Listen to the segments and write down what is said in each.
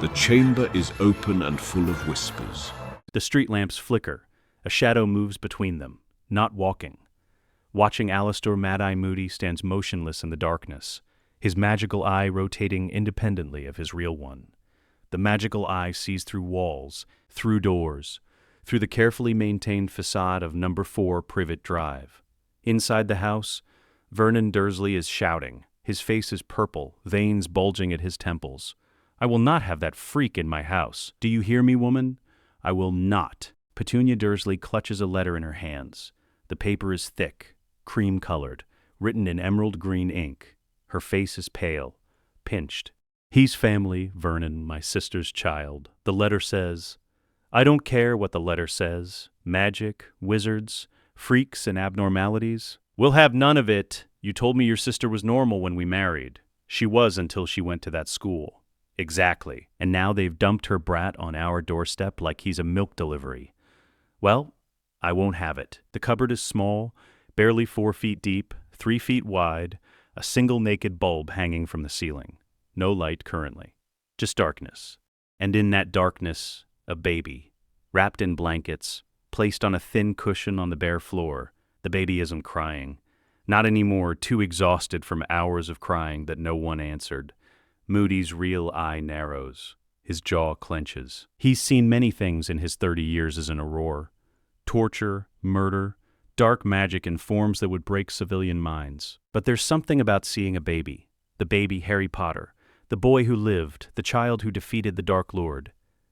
The chamber is open and full of whispers. The street lamps flicker. A shadow moves between them, not walking. Watching Alastor Mad-Eye Moody stands motionless in the darkness, his magical eye rotating independently of his real one. The magical eye sees through walls, through doors, through the carefully maintained facade of number 4 Privet Drive. Inside the house, Vernon Dursley is shouting. His face is purple, veins bulging at his temples. "I will not have that freak in my house. Do you hear me, woman? I will not." Petunia Dursley clutches a letter in her hands. The paper is thick, cream-colored, written in emerald green ink. Her face is pale, pinched. "He's family, Vernon, my sister's child." The letter says, "I don't care what the letter says. Magic, wizards, freaks, and abnormalities. We'll have none of it. You told me your sister was normal when we married. She was until she went to that school." "Exactly. And now they've dumped her brat on our doorstep like he's a milk delivery. Well, I won't have it." The cupboard is small, barely 4 feet deep, 3 feet wide, a single naked bulb hanging from the ceiling. No light currently. Just darkness. And in that darkness, a baby, wrapped in blankets, placed on a thin cushion on the bare floor. The baby isn't crying. Not anymore, too exhausted from hours of crying that no one answered. Moody's real eye narrows. His jaw clenches. He's seen many things in his 30 years as an Auror. Torture, murder, dark magic in forms that would break civilian minds. But there's something about seeing a baby. The baby Harry Potter. The boy who lived, the child who defeated the Dark Lord.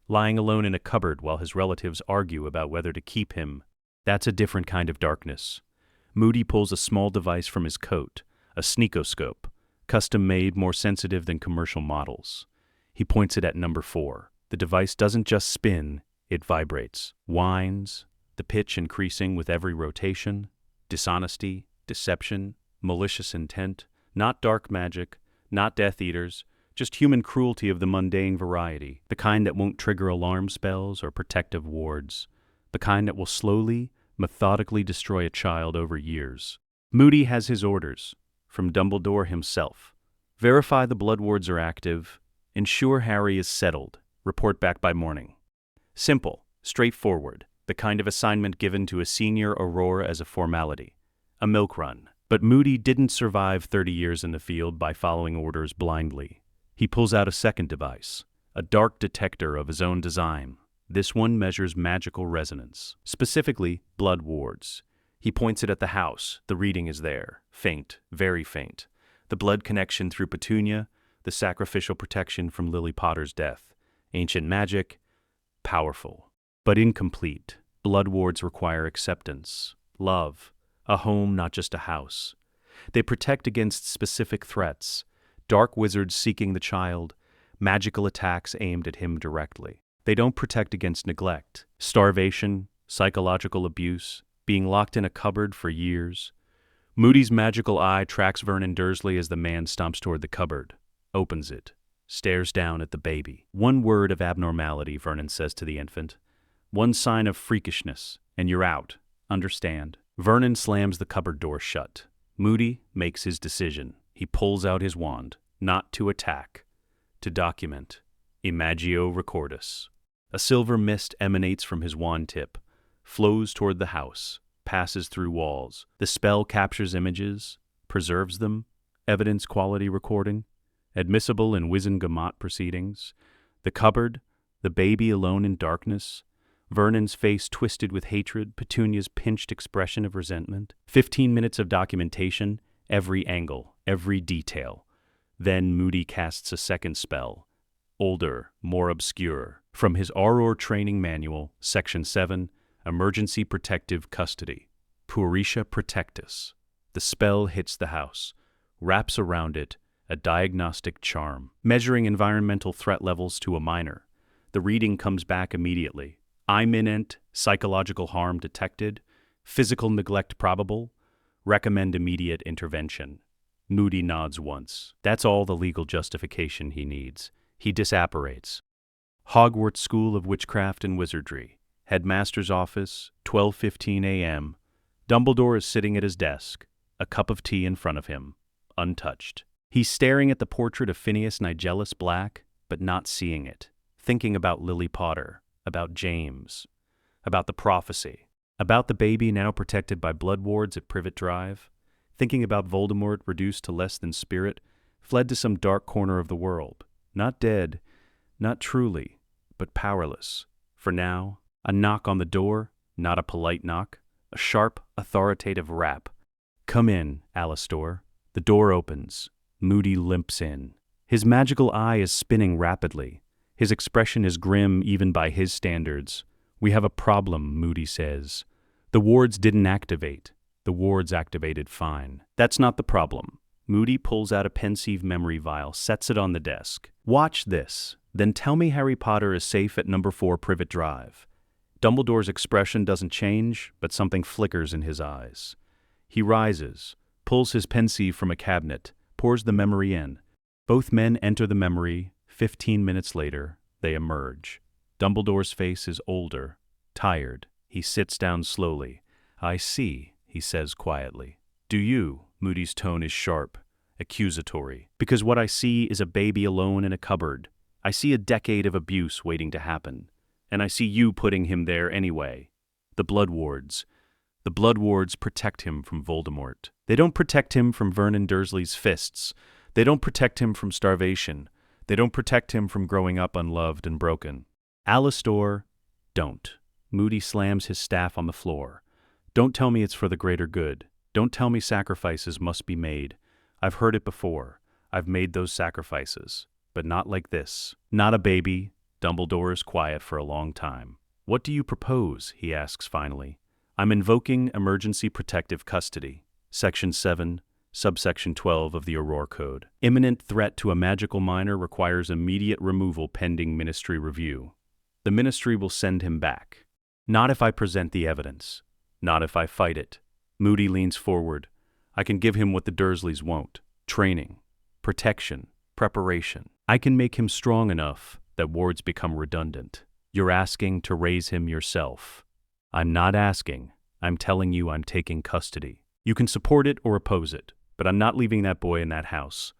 Lying alone in a cupboard while his relatives argue about whether to keep him. That's a different kind of darkness. Moody pulls a small device from his coat, a sneakoscope, custom-made, more sensitive than commercial models. He points it at number 4. The device doesn't just spin, it vibrates, whines, the pitch increasing with every rotation. Dishonesty, deception, malicious intent, not dark magic, not Death Eaters, just human cruelty of the mundane variety, the kind that won't trigger alarm spells or protective wards, the kind that will slowly, methodically destroy a child over years. Moody has his orders, from Dumbledore himself. Verify the blood wards are active, ensure Harry is settled, report back by morning. Simple, straightforward, the kind of assignment given to a senior Auror as a formality. A milk run. But Moody didn't survive 30 years in the field by following orders blindly. He pulls out a second device, a dark detector of his own design. This one measures magical resonance, specifically blood wards. He points it at the house. The reading is there, faint, very faint. The blood connection through Petunia, the sacrificial protection from Lily Potter's death. Ancient magic, powerful, but incomplete. Blood wards require acceptance, love, a home, not just a house. They protect against specific threats, dark wizards seeking the child, magical attacks aimed at him directly. They don't protect against neglect, starvation, psychological abuse, being locked in a cupboard for years. Moody's magical eye tracks Vernon Dursley as the man stomps toward the cupboard, opens it, stares down at the baby. One word of abnormality, Vernon says to the infant. One sign of freakishness, and you're out. Understand? Vernon slams the cupboard door shut. Moody makes his decision. He pulls out his wand, not to attack, to document. Imagio Recordis. A silver mist emanates from his wand tip, flows toward the house, passes through walls. The spell captures images, preserves them, evidence quality recording, admissible in Wizengamot proceedings. The cupboard, the baby alone in darkness, Vernon's face twisted with hatred, Petunia's pinched expression of resentment. 15 minutes of documentation, every angle, every detail. Then Moody casts a second spell, older, more obscure, from his Auror Training Manual, Section 7, Emergency Protective Custody. Purisha Protectus. The spell hits the house, wraps around it a diagnostic charm, measuring environmental threat levels to a minor. The reading comes back immediately. Imminent psychological harm detected, physical neglect probable, recommend immediate intervention. Moody nods once. That's all the legal justification he needs. He disapparates. Hogwarts School of Witchcraft and Wizardry. Headmaster's office, 12:15 a.m. Dumbledore is sitting at his desk, a cup of tea in front of him, untouched. He's staring at the portrait of Phineas Nigellus Black, but not seeing it. thinking about Lily Potter, about James, about the prophecy, about the baby now protected by blood wards at Privet Drive, thinking about Voldemort reduced to less than spirit, fled to some dark corner of the world, not dead, not truly, but powerless. For now, a knock on the door, not a polite knock, a sharp, authoritative rap. "Come in, Alastor." The door opens. Moody limps in. His magical eye is spinning rapidly. His expression is grim even by his standards. "We have a problem," Moody says. "The wards didn't activate. The wards activated fine." "That's not the problem." Moody pulls out a pensive memory vial, sets it on the desk. "Watch this. Then tell me Harry Potter is safe at number 4 Privet Drive." Dumbledore's expression doesn't change, but something flickers in his eyes. He rises, pulls his pensieve from a cabinet, pours the memory in. Both men enter the memory. 15 minutes later, they emerge. Dumbledore's face is older, tired. He sits down slowly. "I see," he says quietly. "Do you?" Moody's tone is sharp, accusatory. "Because what I see is a baby alone in a cupboard. I see a decade of abuse waiting to happen. And I see you putting him there anyway. The blood wards. The blood wards protect him from Voldemort. They don't protect him from Vernon Dursley's fists. They don't protect him from starvation. They don't protect him from growing up unloved and broken. Alastor, don't." Moody slams his staff on the floor. "Don't tell me it's for the greater good. Don't tell me sacrifices must be made. I've heard it before. I've made those sacrifices. But not like this. Not a baby." Dumbledore is quiet for a long time. "What do you propose?" he asks finally. "I'm invoking emergency protective custody. Section 7, subsection 12 of the Auror Code. Imminent threat to a magical minor requires immediate removal pending ministry review. The ministry will send him back. Not if I present the evidence. Not if I fight it." Moody leans forward. "I can give him what the Dursleys won't. Training, protection, preparation. I can make him strong enough that wards become redundant. You're asking to raise him yourself." "I'm not asking. I'm telling you I'm taking custody. You can support it or oppose it, but I'm not leaving that boy in that house."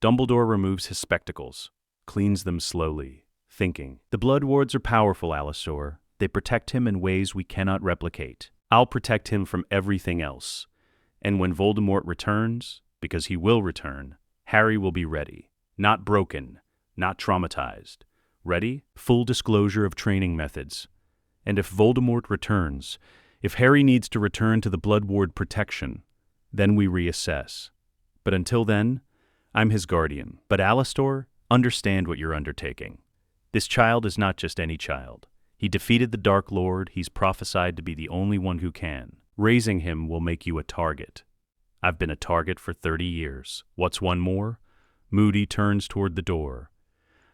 Dumbledore removes his spectacles, cleans them slowly, thinking. "The blood wards are powerful, Alastor. They protect him in ways we cannot replicate. I'll protect him from everything else. And when Voldemort returns, because he will return, Harry will be ready. Not broken, not traumatized. Ready? Full disclosure of training methods. And if Voldemort returns, if Harry needs to return to the blood ward protection, then we reassess. But until then, I'm his guardian. But Alastor, understand what you're undertaking. This child is not just any child. He defeated the Dark Lord. He's prophesied to be the only one who can. Raising him will make you a target. I've been a target for 30 years. What's one more?" Moody turns toward the door.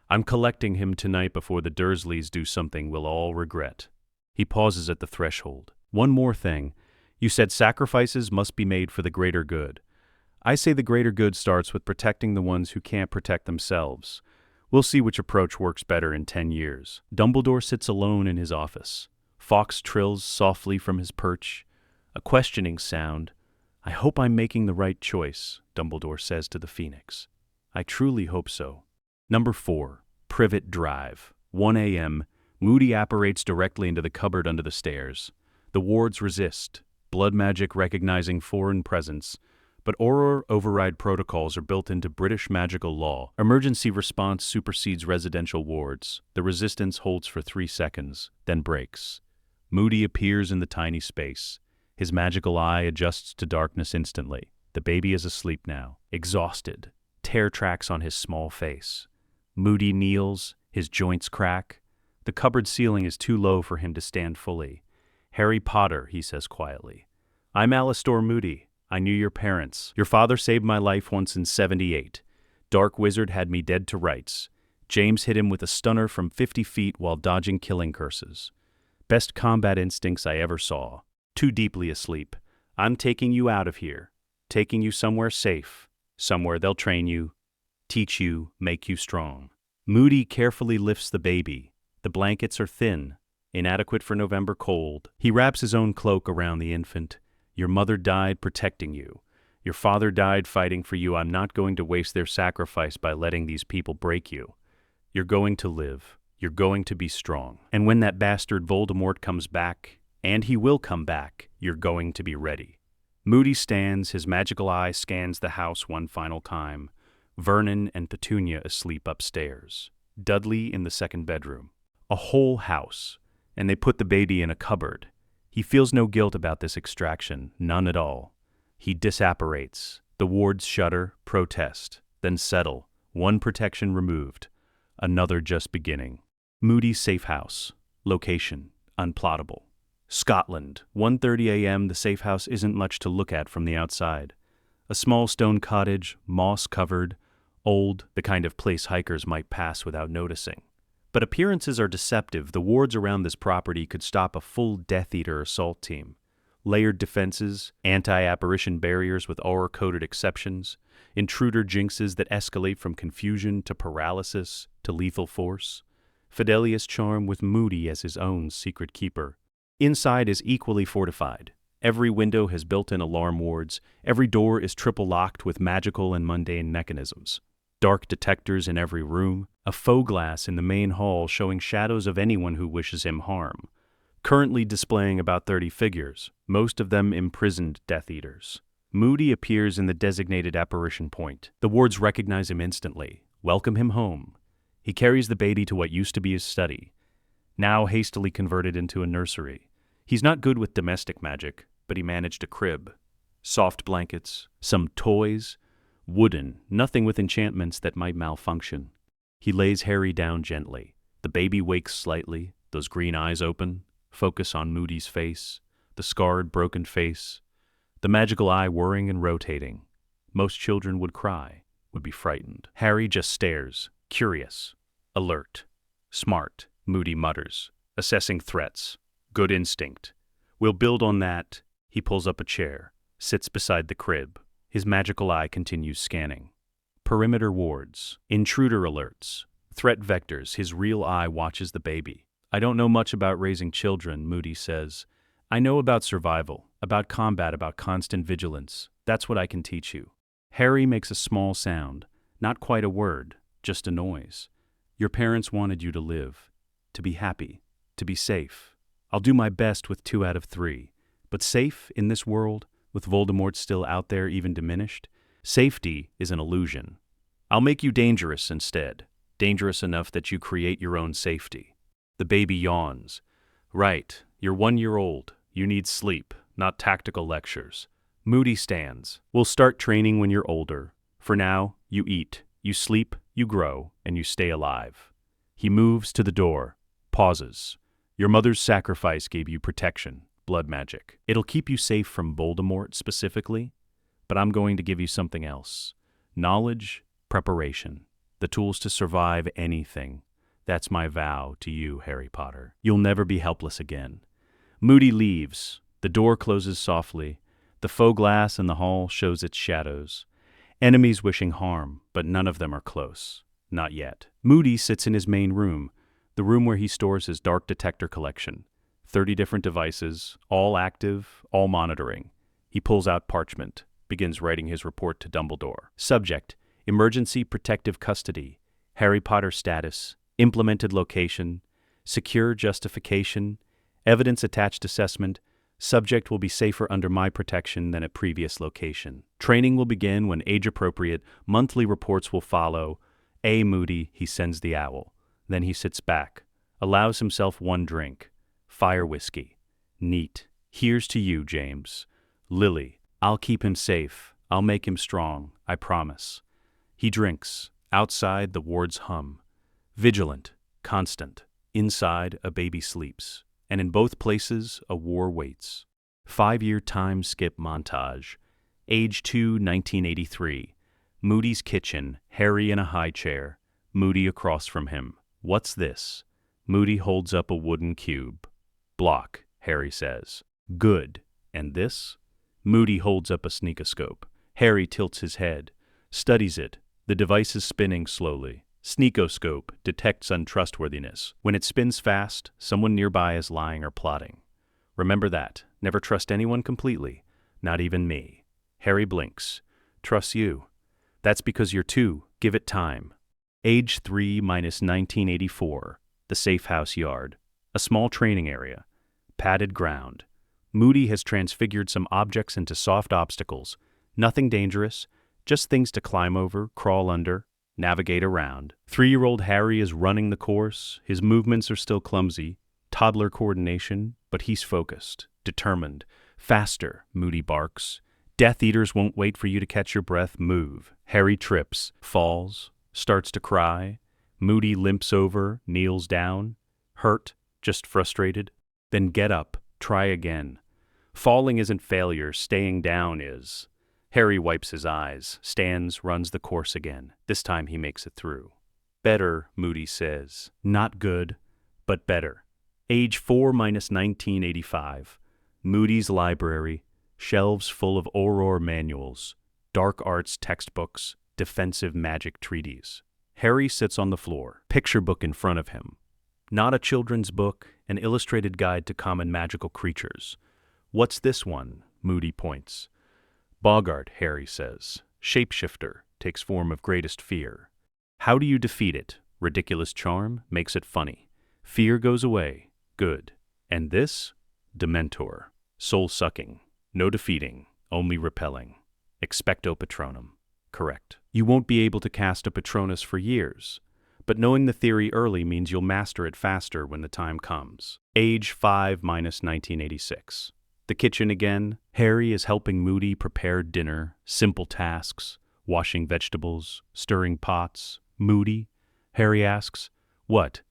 "I'm collecting him tonight before the Dursleys do something we'll all regret." He pauses at the threshold. "One more thing. You said sacrifices must be made for the greater good. I say the greater good starts with protecting the ones who can't protect themselves. We'll see which approach works better in 10 years. Dumbledore sits alone in his office. Fawkes trills softly from his perch. A questioning sound. "I hope I'm making the right choice," Dumbledore says to the Phoenix. "I truly hope so." Number 4, Privet Drive. 1 a.m. Moody apparates directly into the cupboard under the stairs. The wards resist, blood magic recognizing foreign presence, but Auror override protocols are built into British magical law. Emergency response supersedes residential wards. The resistance holds for 3 seconds, then breaks. Moody appears in the tiny space. His magical eye adjusts to darkness instantly. The baby is asleep now, exhausted, tear tracks on his small face. Moody kneels, his joints crack. The cupboard ceiling is too low for him to stand fully. "Harry Potter," he says quietly. "I'm Alastor Moody. I knew your parents. Your father saved my life once in 78. Dark Wizard had me dead to rights. James hit him with a stunner from 50 feet while dodging killing curses. Best combat instincts I ever saw. Too deeply asleep. I'm taking you out of here. Taking you somewhere safe. Somewhere they'll train you, teach you, make you strong." Moody carefully lifts the baby. The blankets are thin, inadequate for November cold. He wraps his own cloak around the infant. "Your mother died protecting you. Your father died fighting for you. I'm not going to waste their sacrifice by letting these people break you. You're going to live. You're going to be strong. And when that bastard Voldemort comes back, and he will come back, you're going to be ready. Moody stands, his magical eye scans the house one final time. Vernon and Petunia asleep upstairs. Dudley in the second bedroom. A whole house, and they put the baby in a cupboard. He feels no guilt about this extraction, none at all. He disapparates. The wards shudder, protest, then settle. One protection removed, another just beginning. Moody's safe house. Location, unplottable. Scotland, 1:30 a.m. The safe house isn't much to look at from the outside. A small stone cottage, moss-covered, old, the kind of place hikers might pass without noticing. But appearances are deceptive. The wards around this property could stop a full Death Eater assault team. Layered defenses, anti-apparition barriers with aura-coded exceptions, intruder jinxes that escalate from confusion to paralysis to lethal force. Fidelius charm with Moody as his own secret keeper. Inside is equally fortified. Every window has built-in alarm wards. Every door is triple locked with magical and mundane mechanisms. Dark detectors in every room. A faux glass in the main hall showing shadows of anyone who wishes him harm. Currently displaying about 30 figures, most of them imprisoned Death Eaters. Moody appears in the designated apparition point. The wards recognize him instantly, welcome him home. He carries the baby to what used to be his study, now hastily converted into a nursery. He's not good with domestic magic, but he managed a crib. Soft blankets, some toys, wooden, nothing with enchantments that might malfunction. He lays Harry down gently. The baby wakes slightly, those green eyes open, focus on Moody's face, the scarred, broken face, the magical eye whirring and rotating. Most children would cry, would be frightened. Harry just stares, curious, alert, smart, Moody mutters, assessing threats. Good instinct. We'll build on that. He pulls up a chair, sits beside the crib. His magical eye continues scanning. Perimeter wards, intruder alerts, threat vectors. His real eye watches the baby. I don't know much about raising children, Moody says. I know about survival, about combat, about constant vigilance. That's what I can teach you. Harry makes a small sound, not quite a word, just a noise. Your parents wanted you to live, to be happy, to be safe. I'll do my best with 2 out of 3. But safe in this world, with Voldemort still out there even diminished? Safety is an illusion. I'll make you dangerous instead. Dangerous enough that you create your own safety. The baby yawns. Right, you're 1 year old. You need sleep, not tactical lectures. Moody stands. We'll start training when you're older. For now, you eat, you sleep, you grow, and you stay alive. He moves to the door, pauses. Your mother's sacrifice gave you protection, blood magic. It'll keep you safe from Voldemort specifically, but I'm going to give you something else. Knowledge, preparation, the tools to survive anything. That's my vow to you, Harry Potter. You'll never be helpless again. Moody leaves. The door closes softly. The faux glass in the hall shows its shadows. Enemies wishing harm, but none of them are close. Not yet. Moody sits in his main room, the room where he stores his dark detector collection. 30 different devices, all active, all monitoring. He pulls out parchment, begins writing his report to Dumbledore. Subject: Emergency Protective Custody. Harry Potter status. Implemented location. Secure justification. Evidence attached assessment. Subject will be safer under my protection than at previous location. Training will begin when age-appropriate. Monthly reports will follow. A. Moody, he sends the owl. Then he sits back, allows himself 1 drink. Fire whiskey. Neat. Here's to you, James. Lily, I'll keep him safe. I'll make him strong, I promise. He drinks. Outside, the wards hum. Vigilant, constant. Inside, a baby sleeps. And in both places, a war waits. 5-year time skip montage. Age 2, 1983. Moody's kitchen, Harry in a high chair. Moody across from him. What's this? Moody holds up a wooden cube. Block, Harry says. Good. And this? Moody holds up a sneakoscope. Harry tilts his head, studies it. The device is spinning slowly. Sneakoscope detects untrustworthiness. When it spins fast, someone nearby is lying or plotting. Remember that. Never trust anyone completely, not even me. Harry blinks. Trust you. That's because you're 2. Give it time. Age 3 minus 1984. the safe house yard, a small training area, padded ground. Moody has transfigured some objects into soft obstacles. Nothing dangerous, just things to climb over, crawl under, navigate around. 3-year-old Harry is running the course. His movements are still clumsy, toddler coordination, but he's focused, determined. Faster, Moody barks. Death Eaters won't wait for you to catch your breath. Move. Harry trips, falls, starts to cry. Moody limps over, kneels down. Hurt, just frustrated. Then get up, try again. Falling isn't failure, staying down is. Harry wipes his eyes, stands, runs the course again. This time he makes it through. Better, Moody says. Not good, but better. Age 4 minus 1985. Moody's library. Shelves full of Auror manuals, dark arts textbooks, defensive magic treaties. Harry sits on the floor, picture book in front of him. Not a children's book, an illustrated guide to common magical creatures. What's this one? Moody points. Boggart, Harry says. Shapeshifter, takes form of greatest fear. How do you defeat it? Ridiculous charm, makes it funny. Fear goes away, good. And this? Dementor, soul-sucking. No defeating, only repelling. Expecto Patronum. Correct. You won't be able to cast a Patronus for years, but knowing the theory early means you'll master it faster when the time comes. Age 5 minus 1986. The kitchen again. Harry is helping Moody prepare dinner, simple tasks, washing vegetables, stirring pots. Moody? Harry asks. What?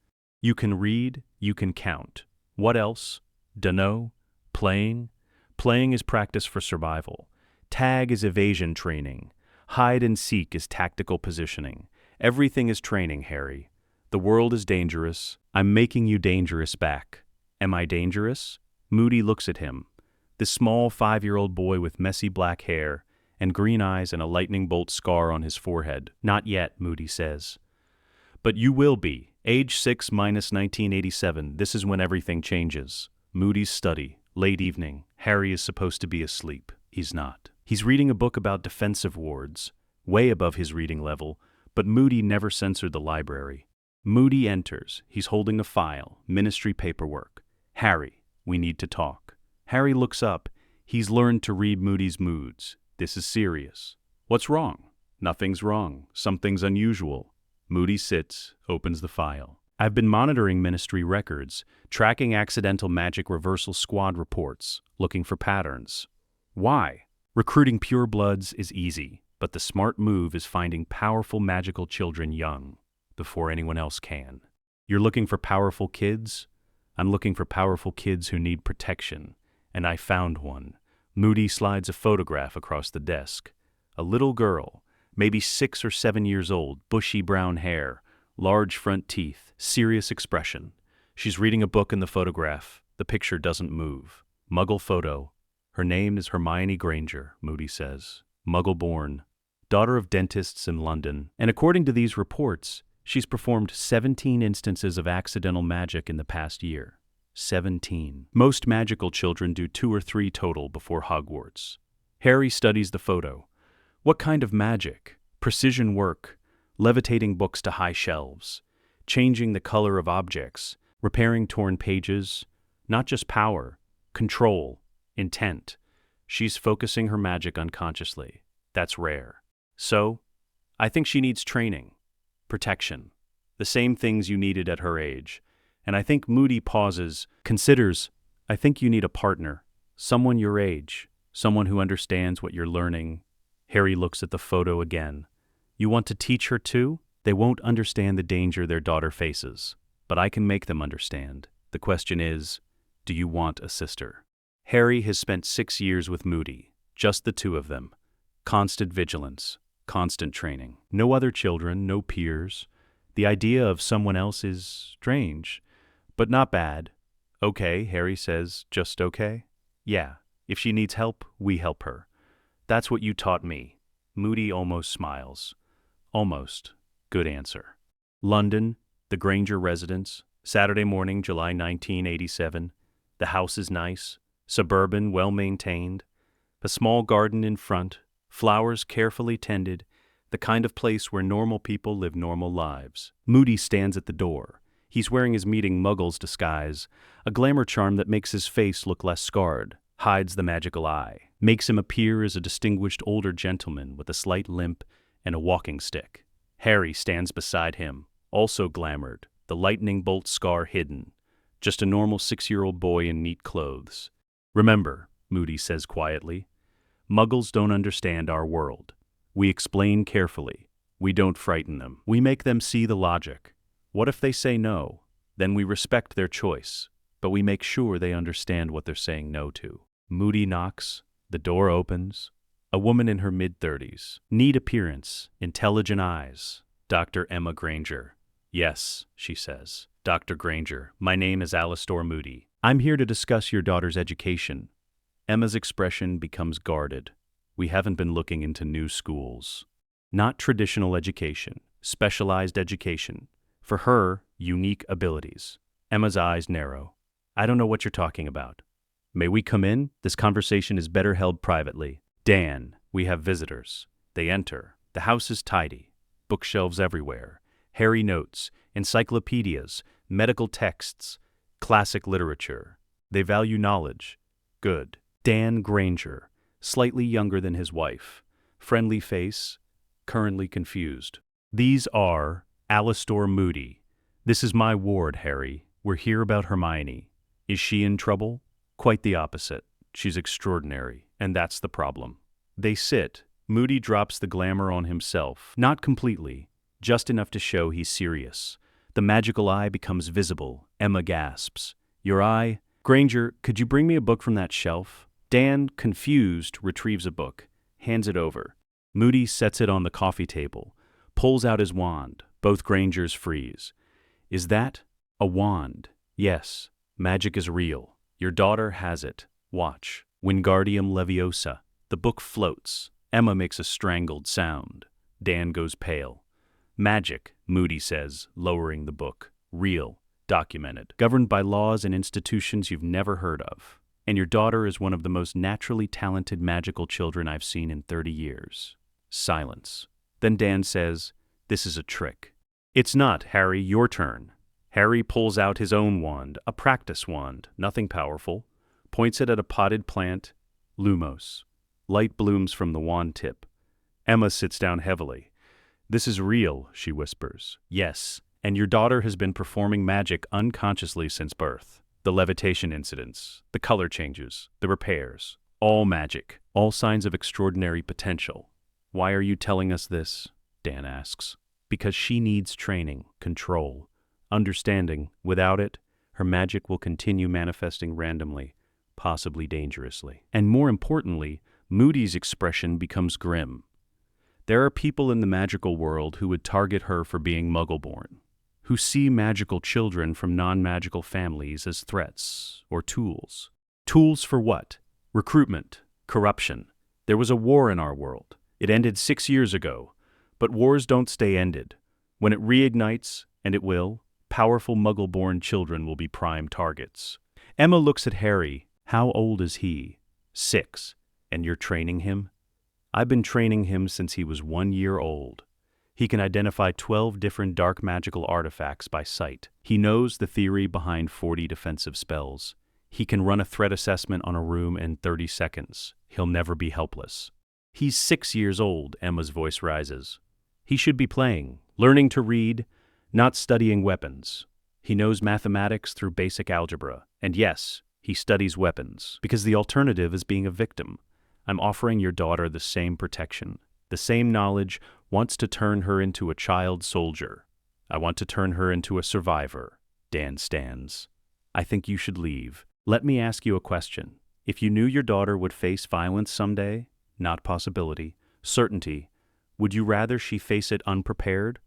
You can read, you can count. What else? Dunno. Playing? Playing is practice for survival. Tag is evasion training. Hide and seek is tactical positioning. Everything is training, Harry. The world is dangerous. I'm making you dangerous back. Am I dangerous? Moody looks at him. This small 5-year-old boy with messy black hair and green eyes and a lightning bolt scar on his forehead. Not yet, Moody says. But you will be. Age 6 minus 1987. This is when everything changes. Moody's study. Late evening. Harry is supposed to be asleep. He's not. He's reading a book about defensive wards, way above his reading level, but Moody never censored the library. Moody enters. He's holding a file, ministry paperwork. Harry, we need to talk. Harry looks up. He's learned to read Moody's moods. This is serious. What's wrong? Nothing's wrong. Something's unusual. Moody sits, opens the file. I've been monitoring ministry records, tracking accidental magic reversal squad reports, looking for patterns. Why? Recruiting purebloods is easy, but the smart move is finding powerful magical children young, before anyone else can. You're looking for powerful kids? I'm looking for powerful kids who need protection, and I found one. Moody slides a photograph across the desk. A little girl, maybe 6 or 7 years old, bushy brown hair, large front teeth, serious expression. She's reading a book in the photograph. The picture doesn't move. Muggle photo. Her name is Hermione Granger, Moody says. Muggle-born, daughter of dentists in London. And according to these reports, she's performed 17 instances of accidental magic in the past year. 17. Most magical children do 2 or 3 total before Hogwarts. Harry studies the photo. What kind of magic? Precision work, levitating books to high shelves, changing the color of objects, repairing torn pages. Not just power, control, intent. She's focusing her magic unconsciously. That's rare. So, I think she needs training, protection, the same things you needed at her age. And I think Moody pauses, considers, I think you need a partner, someone your age, someone who understands what you're learning. Harry looks at the photo again. You want to teach her too? They won't understand the danger their daughter faces, but I can make them understand. The question is, do you want a sister? Harry has spent 6 years with Moody, just the 2 of them. Constant vigilance, constant training. No other children, no peers. The idea of someone else is strange, but not bad. Okay, Harry says, just okay? Yeah, if she needs help, we help her. That's what you taught me. Moody almost smiles. Almost. Good answer. London, the Granger residence, Saturday morning, July 1987. The house is nice, suburban, well-maintained. A small garden in front, flowers carefully tended, the kind of place where normal people live normal lives. Moody stands at the door. He's wearing his meeting Muggle's disguise, a glamour charm that makes his face look less scarred, hides the magical eye, makes him appear as a distinguished older gentleman with a slight limp and a walking stick. Harry stands beside him, also glamoured, the lightning bolt scar hidden, just a normal 6-year-old boy in neat clothes. Remember, Moody says quietly, Muggles don't understand our world. We explain carefully. We don't frighten them. We make them see the logic. What if they say no? Then we respect their choice, but we make sure they understand what they're saying no to. Moody knocks. The door opens. A woman in her mid-30s. Neat appearance, intelligent eyes. Dr. Emma Granger. Yes, she says. Dr. Granger, my name is Alastor Moody. I'm here to discuss your daughter's education. Emma's expression becomes guarded. We haven't been looking into new schools. Not traditional education, specialized education. For her, unique abilities. Emma's eyes narrow. I don't know what you're talking about. May we come in? This conversation is better held privately. Dan, we have visitors. They enter. The house is tidy. Bookshelves everywhere. Harry notes, encyclopedias, medical texts, classic literature. They value knowledge. Good. Dan Granger, slightly younger than his wife. Friendly face, currently confused. These are Alastor Moody. This is my ward, Harry. We're here about Hermione. Is she in trouble? Quite the opposite. She's extraordinary, and that's the problem. They sit. Moody drops the glamour on himself. Not completely, just enough to show he's serious. The magical eye becomes visible. Emma gasps. Your eye? Granger, could you bring me a book from that shelf? Dan, confused, retrieves a book, hands it over. Moody sets it on the coffee table, pulls out his wand. Both Grangers freeze. Is that a wand? Yes. Magic is real. Your daughter has it. Watch. Wingardium Leviosa. The book floats. Emma makes a strangled sound. Dan goes pale. Magic, Moody says, lowering the book. Real. Documented. Governed by laws and institutions you've never heard of. And your daughter is one of the most naturally talented magical children I've seen in 30 years. Silence. Then Dan says, this is a trick. It's not, Harry, your turn. Harry pulls out his own wand, a practice wand, nothing powerful, points it at a potted plant, Lumos. Light blooms from the wand tip. Emma sits down heavily. This is real, she whispers. Yes, and your daughter has been performing magic unconsciously since birth. The levitation incidents, the color changes, the repairs, all magic, all signs of extraordinary potential. Why are you telling us this? Dan asks. Because she needs training, control, understanding. Without it, her magic will continue manifesting randomly, possibly dangerously. And more importantly, Moody's expression becomes grim. There are people in the magical world who would target her for being Muggle-born, who see magical children from non-magical families as threats or tools. Tools for what? Recruitment, corruption. There was a war in our world. It ended 6 years ago, but wars don't stay ended. When it reignites, and it will, powerful Muggle-born children will be prime targets. Emma looks at Harry. How old is he? 6. And you're training him? I've been training him since he was 1 year old. He can identify 12 different dark magical artifacts by sight. He knows the theory behind 40 defensive spells. He can run a threat assessment on a room in 30 seconds. He'll never be helpless. He's 6 years old, Emma's voice rises. He should be playing, learning to read, not studying weapons. He knows mathematics through basic algebra. And yes, he studies weapons, because the alternative is being a victim. I'm offering your daughter the same protection. The same knowledge wants to turn her into a child soldier. I want to turn her into a survivor. Dan stands. I think you should leave. Let me ask you a question. If you knew your daughter would face violence someday, not possibility, certainty, would you rather she face it unprepared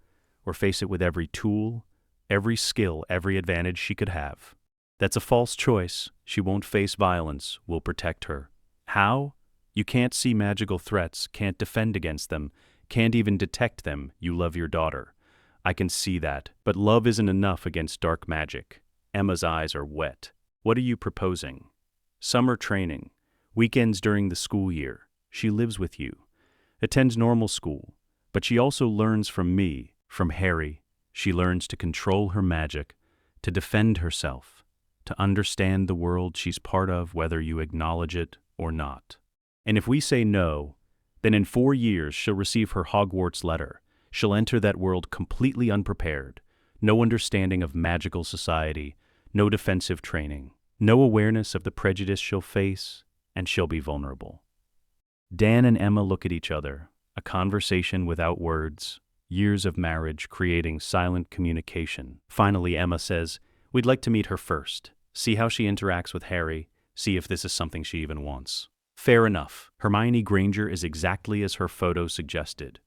or face it with every tool, every skill, every advantage she could have? That's a false choice. She won't face violence. We'll protect her. How? You can't see magical threats, can't defend against them, can't even detect them. You love your daughter. I can see that. But love isn't enough against dark magic. Emma's eyes are wet. What are you proposing? Summer training. Weekends during the school year. She lives with you. Attends normal school. But she also learns from me, from Harry. She learns to control her magic, to defend herself, to understand the world she's part of, whether you acknowledge it or not. And if we say no, then in 4 years she'll receive her Hogwarts letter. She'll enter that world completely unprepared, no understanding of magical society, no defensive training, no awareness of the prejudice she'll face, and she'll be vulnerable. Dan and Emma look at each other, a conversation without words, years of marriage creating silent communication. Finally, Emma says, "We'd like to meet her first, see how she interacts with Harry, see if this is something she even wants." Fair enough. Hermione Granger is exactly as her photo suggested.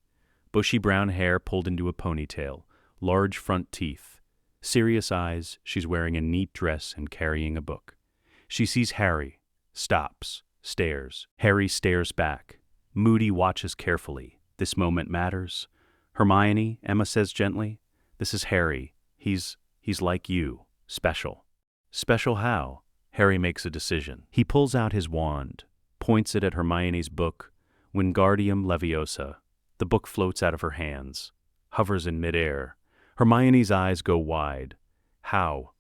Bushy brown hair pulled into a ponytail, large front teeth, serious eyes. She's wearing a neat dress and carrying a book. She sees Harry, stops, stares. Harry stares back. Moody watches carefully. This moment matters. "Hermione," Emma says gently, "this is Harry. He's like you. Special." "Special how?" Harry makes a decision. He pulls out his wand, points it at Hermione's book, Wingardium Leviosa. The book floats out of her hands, hovers in midair. Hermione's eyes go wide. "How?"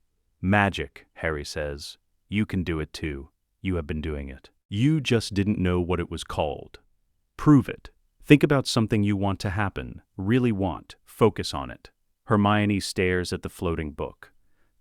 "Magic," Harry says. "You can do it too. You have been doing it. You just didn't know what it was called. Prove it. Think about something you want to happen, really want. Focus on it." Hermione stares at the floating book,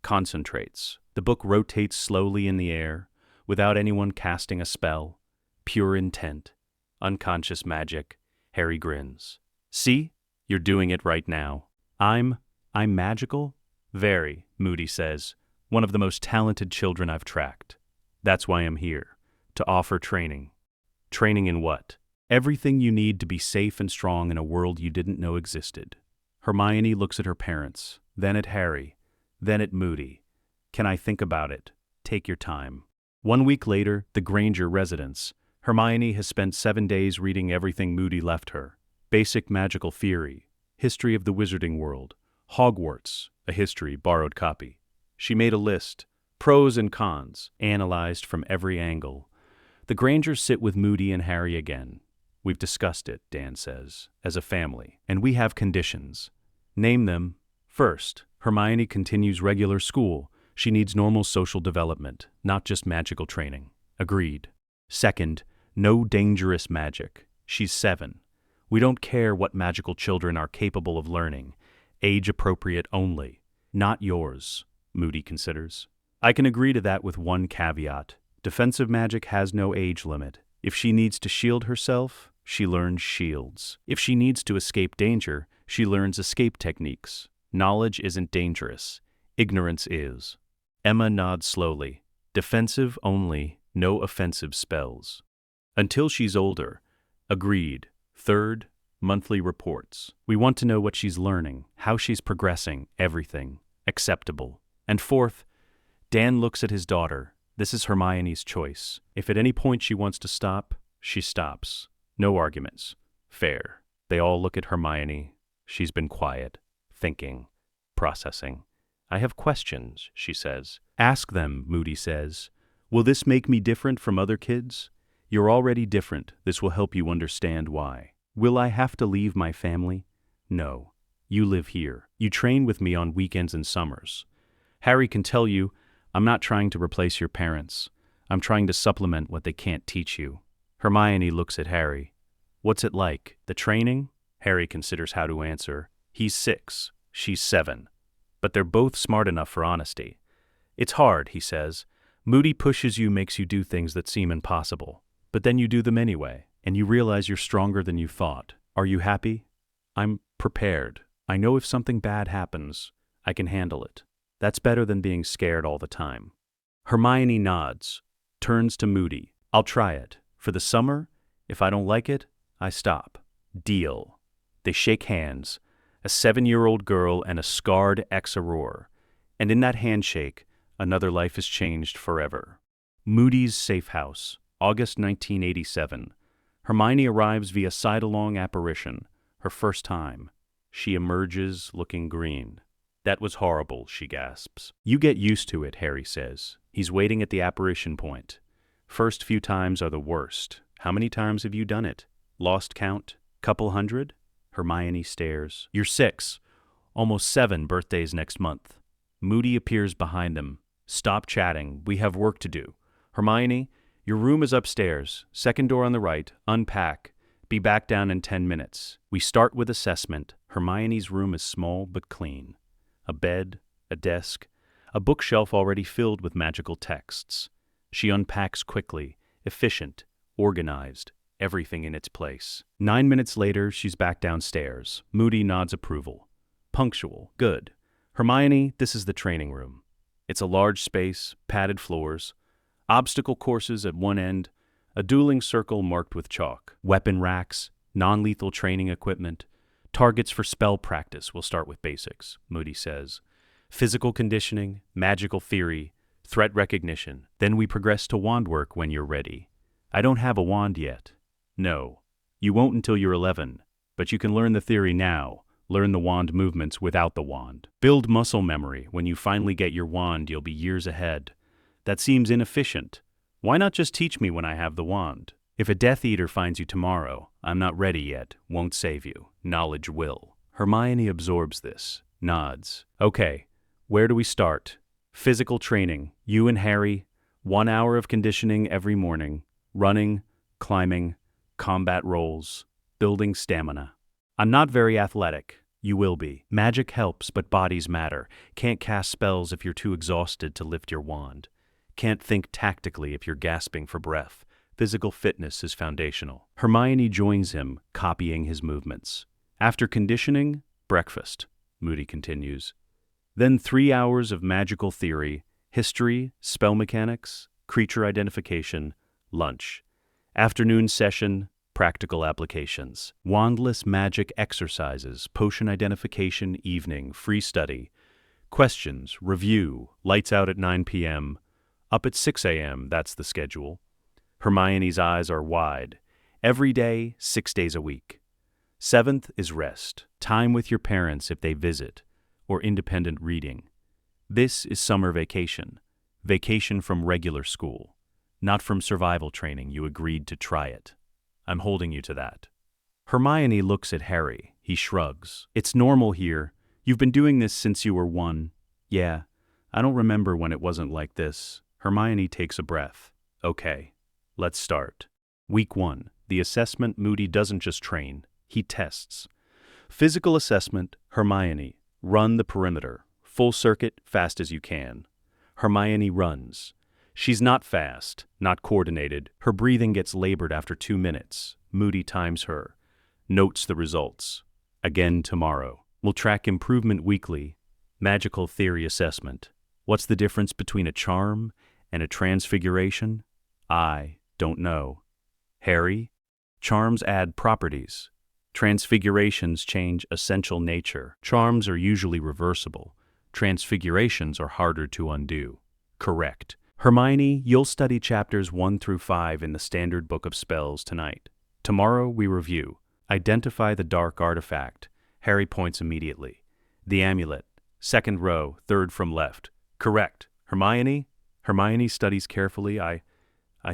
concentrates. The book rotates slowly in the air, without anyone casting a spell. Pure intent, unconscious magic. Harry grins. "See? You're doing it right now." I'm magical?" "Very," Moody says. "One of the most talented children I've tracked. That's why I'm here, to offer training." "Training in what?" "Everything you need to be safe and strong in a world you didn't know existed." Hermione looks at her parents, then at Harry, then at Moody. "Can I think about it?" "Take your time." 1 week later, the Granger residence. Hermione has spent 7 days reading everything Moody left her. Basic magical theory, history of the wizarding world, Hogwarts, a history borrowed copy. She made a list, pros and cons, analyzed from every angle. The Grangers sit with Moody and Harry again. "We've discussed it," Dan says, "as a family, and we have conditions." "Name them." "First, Hermione continues regular school. She needs normal social development, not just magical training." "Agreed." "Second, no dangerous magic. She's 7. We don't care what magical children are capable of learning. Age appropriate only. Not yours," Moody considers. "I can agree to that with one caveat. Defensive magic has no age limit. If she needs to shield herself, she learns shields. If she needs to escape danger, she learns escape techniques. Knowledge isn't dangerous. Ignorance is." Emma nods slowly. "Defensive only, no offensive spells." "Until she's older." "Agreed." Third, monthly reports. We want to know what she's learning, how she's progressing, everything. Acceptable. And fourth, Dan looks at his daughter. This is Hermione's choice. If at any point she wants to stop, she stops. No arguments. Fair. They all look at Hermione. She's been quiet, thinking, processing. "I have questions," she says. "Ask them," Moody says. "Will this make me different from other kids?" "You're already different. This will help you understand why." "Will I have to leave my family?" "No. You live here. You train with me on weekends and summers. Harry can tell you, I'm not trying to replace your parents. I'm trying to supplement what they can't teach you." Hermione looks at Harry. "What's it like? The training?" Harry considers how to answer. He's 6. She's 7. But they're both smart enough for honesty. "It's hard," he says. "Moody pushes you, makes you do things that seem impossible. But then you do them anyway, and you realize you're stronger than you thought. Are you happy?" "I'm prepared. I know if something bad happens, I can handle it. That's better than being scared all the time." Hermione nods, turns to Moody. "I'll try it. For the summer, if I don't like it, I stop." "Deal." They shake hands, a 7-year-old girl and a scarred ex-Auror. And in that handshake, another life is changed forever. Moody's safe house, August 1987. Hermione arrives via side-along apparition, her first time. She emerges looking green. "That was horrible," she gasps. "You get used to it," Harry says. He's waiting at the apparition point. "First few times are the worst. How many times have you done it? Lost count? Couple hundred?" Hermione stares. "You're 6. Almost 7 birthdays next month." Moody appears behind them. Stop chatting. We have work to do. Hermione, your room is upstairs. Second door on the right. Unpack. Be back down in 10 minutes. We start with assessment. Hermione's room is small but clean. A bed, a desk, a bookshelf already filled with magical texts. She unpacks quickly, efficient, organized, everything in its place. 9 minutes later, she's back downstairs. Moody nods approval. Punctual. Good. Hermione, this is the training room. It's a large space, padded floors, obstacle courses at one end, a dueling circle marked with chalk, weapon racks, non-lethal training equipment, targets for spell practice. We'll start with basics, Moody says. Physical conditioning, magical theory, threat recognition. Then we progress to wand work when you're ready. I don't have a wand yet. No, you won't until you're 11, but you can learn the theory now. Learn the wand movements without the wand. Build muscle memory. When you finally get your wand, you'll be years ahead. That seems inefficient. Why not just teach me when I have the wand? If a Death Eater finds you tomorrow, I'm not ready yet. Won't save you. Knowledge will. Hermione absorbs this. Nods. Okay, where do we start? Physical training. You and Harry. 1 hour of conditioning every morning. Running, climbing, combat rolls, building stamina. I'm not very athletic. You will be. Magic helps, but bodies matter. Can't cast spells if you're too exhausted to lift your wand. Can't think tactically if you're gasping for breath. Physical fitness is foundational. Hermione joins him, copying his movements. After conditioning, breakfast, Moody continues. Then 3 hours of magical theory, history, spell mechanics, creature identification, lunch. Afternoon session, practical applications. Wandless magic exercises, potion identification, evening, free study. Questions, review, lights out at 9 p.m. Up at 6 a.m., that's the schedule. Hermione's eyes are wide. Every day, 6 days a week. 7th is rest, time with your parents if they visit, or independent reading. This is summer vacation. Vacation from regular school. Not from survival training. You agreed to try it. I'm holding you to that. Hermione looks at Harry. He shrugs. It's normal here. You've been doing this since you were 1. Yeah, I don't remember when it wasn't like this. Hermione takes a breath. Okay, let's start. Week 1. The assessment. Moody doesn't just train. He tests. Physical assessment. Hermione. Run the perimeter. Full circuit, fast as you can. Hermione runs. She's not fast, not coordinated. Her breathing gets labored after 2 minutes. Moody times her. Notes the results. Again tomorrow. We'll track improvement weekly. Magical theory assessment. What's the difference between a charm and a transfiguration? I don't know. Harry? Charms add properties. Transfigurations change essential nature. Charms are usually reversible. Transfigurations are harder to undo. Correct. Hermione, you'll study chapters 1 through 5 in the Standard Book of Spells tonight. Tomorrow we review. Identify the dark artifact. Harry points immediately. The amulet. 2nd row, 3rd from left. Correct. Hermione? Hermione studies carefully. I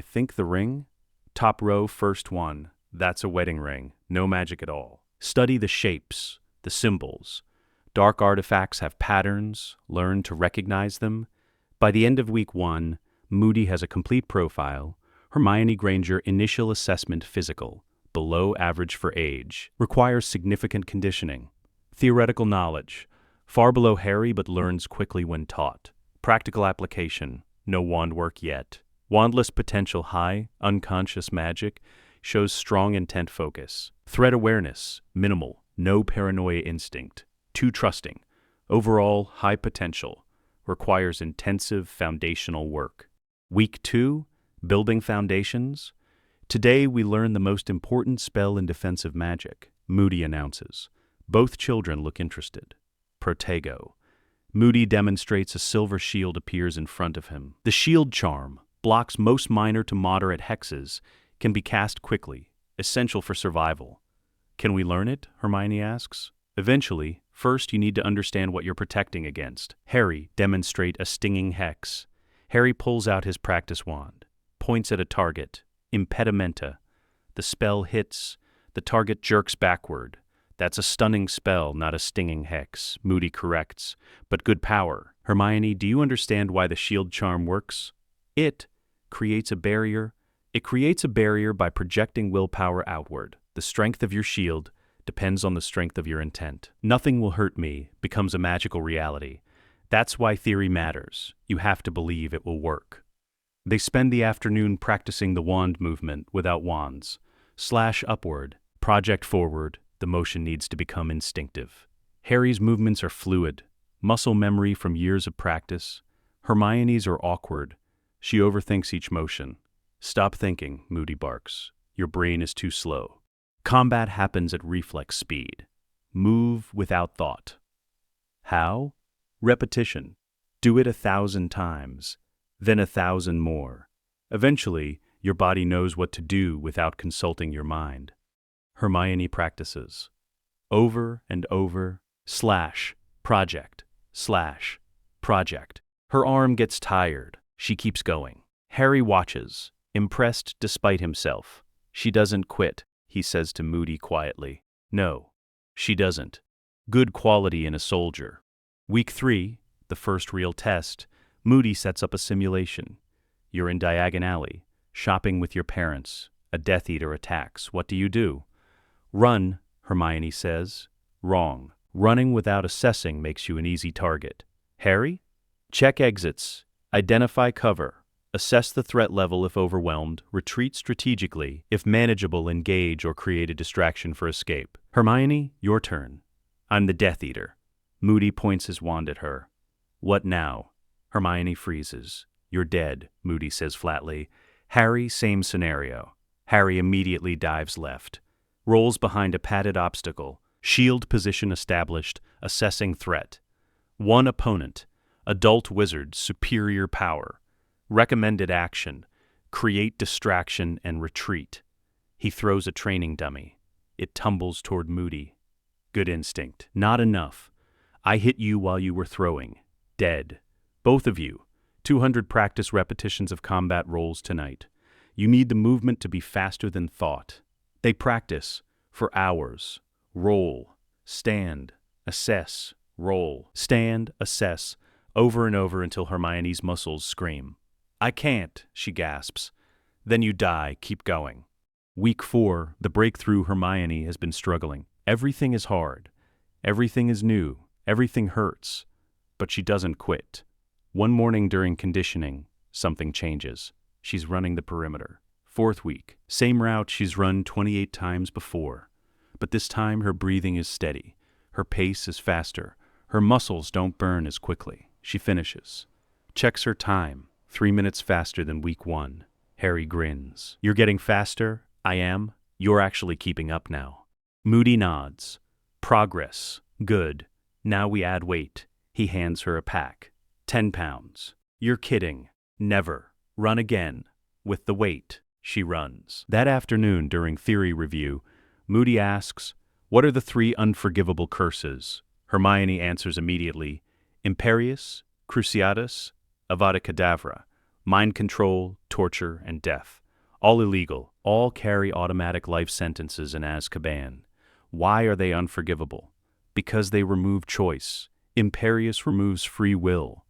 think the ring? Top row, first one. That's a wedding ring. No magic at all. Study the shapes, the symbols. Dark artifacts have patterns. Learn to recognize them. By the end of week 1, Moody has a complete profile. Hermione Granger initial assessment physical, below average for age, requires significant conditioning. Theoretical knowledge, far below Harry but learns quickly when taught. Practical application, no wand work yet. Wandless potential high, unconscious magic, shows strong intent focus. Threat awareness, minimal, no paranoia instinct. Too trusting. Overall, high potential. Requires intensive foundational work. Week 2, building foundations. Today we learn the most important spell in defensive magic, Moody announces. Both children look interested. Protego. Moody demonstrates a silver shield appears in front of him. The shield charm blocks most minor to moderate hexes, can be cast quickly, essential for survival. Can we learn it? Hermione asks. Eventually. First, you need to understand what you're protecting against. Harry, demonstrate a stinging hex. Harry pulls out his practice wand, points at a target. Impedimenta. The spell hits. The target jerks backward. That's a stunning spell, not a stinging hex. Moody corrects. But good power. Hermione, do you understand why the shield charm works? It creates a barrier. It creates a barrier by projecting willpower outward. The strength of your shield depends on the strength of your intent. Nothing will hurt me becomes a magical reality. That's why theory matters. You have to believe it will work. They spend the afternoon practicing the wand movement without wands. Slash upward, project forward, the motion needs to become instinctive. Harry's movements are fluid, muscle memory from years of practice. Hermione's are awkward. She overthinks each motion. Stop thinking, Moody barks. Your brain is too slow. Combat happens at reflex speed. Move without thought. How? Repetition. Do it 1,000 times, then 1,000 more. Eventually, your body knows what to do without consulting your mind. Hermione practices. Over and over, slash, project, slash, project. Her arm gets tired. She keeps going. Harry watches, impressed despite himself. She doesn't quit, he says to Moody quietly. No, she doesn't. Good quality in a soldier. Week 3, the first real test, Moody sets up a simulation. You're in Diagon Alley, shopping with your parents. A Death Eater attacks. What do? Run, Hermione says. Wrong. Running without assessing makes you an easy target. Harry? Check exits. Identify cover. Assess the threat level if overwhelmed. Retreat strategically. If manageable, engage or create a distraction for escape. Hermione, your turn. I'm the Death Eater. Moody points his wand at her. What now? Hermione freezes. You're dead, Moody says flatly. Harry, same scenario. Harry immediately dives left. Rolls behind a padded obstacle. Shield position established. Assessing threat. One opponent. Adult wizard, superior power. Recommended action. Create distraction and retreat. He throws a training dummy. It tumbles toward Moody. Good instinct. Not enough. I hit you while you were throwing. Dead. Both of you. 200 practice repetitions of combat rolls tonight. You need the movement to be faster than thought. They practice for hours. Roll. Stand. Assess. Roll. Stand. Assess. Over and over until Hermione's muscles scream. I can't, she gasps. Then you die. Keep going. Week 4, the breakthrough. Hermione has been struggling. Everything is hard. Everything is new. Everything hurts. But she doesn't quit. One morning during conditioning, something changes. She's running the perimeter. 4th week. Same route she's run 28 times before. But this time her breathing is steady. Her pace is faster. Her muscles don't burn as quickly. She finishes. Checks her time. 3 minutes faster than week 1. Harry grins. You're getting faster? I am. You're actually keeping up now. Moody nods. Progress. Good. Now we add weight. He hands her a pack. 10 pounds. You're kidding. Never. Run again. With the weight. She runs. That afternoon during theory review, Moody asks, what are the 3 unforgivable curses? Hermione answers immediately, Imperius, Cruciatus, Avada Kedavra, mind control, torture, and death. All illegal. All carry automatic life sentences in Azkaban. Why are they unforgivable? Because they remove choice. Imperius removes free will.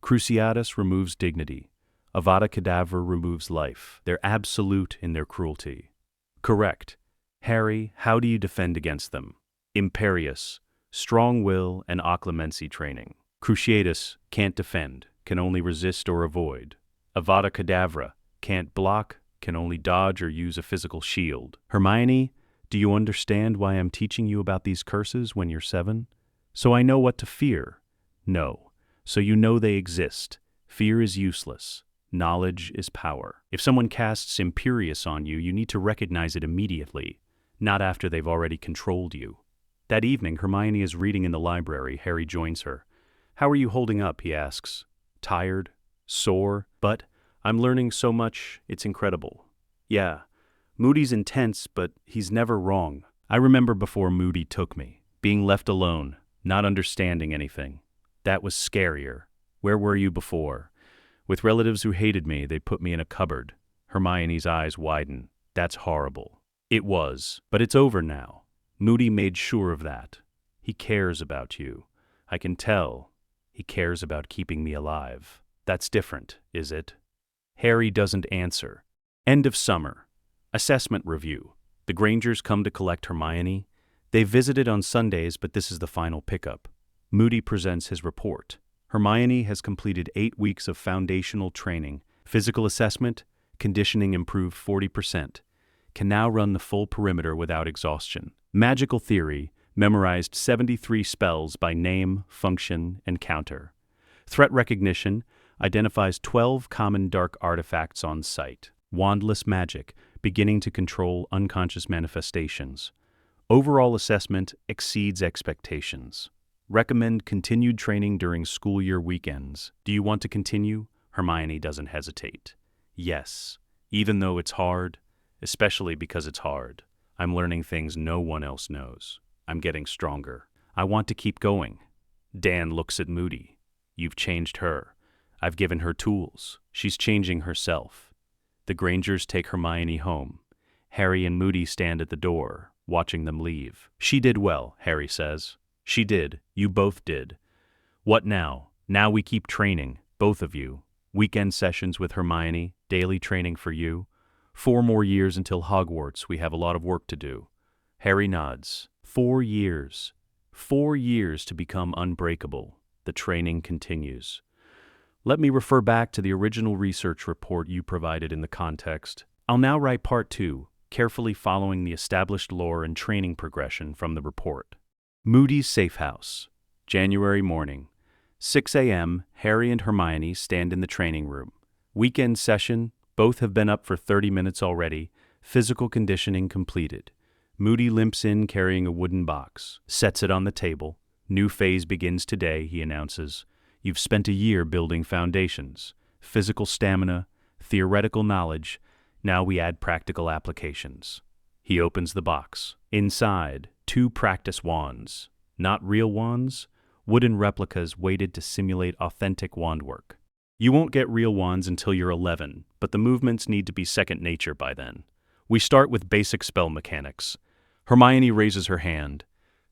Cruciatus removes dignity. Avada Kedavra removes life. They're absolute in their cruelty. Correct. Harry, how do you defend against them? Imperius, strong will and occlumency training. Cruciatus, can't defend, can only resist or avoid. Avada Kedavra, can't block, can only dodge or use a physical shield. Hermione, do you understand why I'm teaching you about these curses when you're 7? So I know what to fear. No. So you know they exist. Fear is useless. Knowledge is power. If someone casts Imperius on you, you need to recognize it immediately, not after they've already controlled you. That evening, Hermione is reading in the library. Harry joins her. How are you holding up, he asks. Tired? Sore? But I'm learning so much, it's incredible. Yeah, Moody's intense, but he's never wrong. I remember before Moody took me, being left alone, not understanding anything. That was scarier. Where were you before? With relatives who hated me, they put me in a cupboard. Hermione's eyes widen. That's horrible. It was, but it's over now. Moody made sure of that. He cares about you. I can tell. He cares about keeping me alive. That's different, is it? Harry doesn't answer. End of summer. Assessment review. The Grangers come to collect Hermione. They visited on Sundays, but this is the final pickup. Moody presents his report. Hermione has completed 8 weeks of foundational training. Physical assessment, conditioning improved 40%. Can now run the full perimeter without exhaustion. Magical theory, memorized 73 spells by name, function, and counter. Threat recognition, identifies 12 common dark artifacts on site. Wandless magic, beginning to control unconscious manifestations. Overall assessment exceeds expectations. Recommend continued training during school year weekends. Do you want to continue? Hermione doesn't hesitate. Yes, even though it's hard, especially because it's hard. I'm learning things no one else knows. I'm getting stronger. I want to keep going. Dan looks at Moody. You've changed her. I've given her tools. She's changing herself. The Grangers take Hermione home. Harry and Moody stand at the door, watching them leave. She did well, Harry says. She did. You both did. What now? Now we keep training, both of you. Weekend sessions with Hermione, daily training for you. 4 more years until Hogwarts. We have a lot of work to do. Harry nods. 4 years. 4 years to become unbreakable. The training continues. Let me refer back to the original research report you provided in the context. I'll now write part 2, carefully following the established lore and training progression from the report. Moody's Safe House. January morning. 6 a.m., Harry and Hermione stand in the training room. Weekend session, both have been up for 30 minutes already, physical conditioning completed. Moody limps in carrying a wooden box, sets it on the table. New phase begins today, he announces. You've spent a year building foundations, physical stamina, theoretical knowledge. Now we add practical applications. He opens the box. Inside, 2 practice wands. Not real wands, wooden replicas weighted to simulate authentic wand work. You won't get real wands until you're 11, but the movements need to be second nature by then. We start with basic spell mechanics. Hermione raises her hand.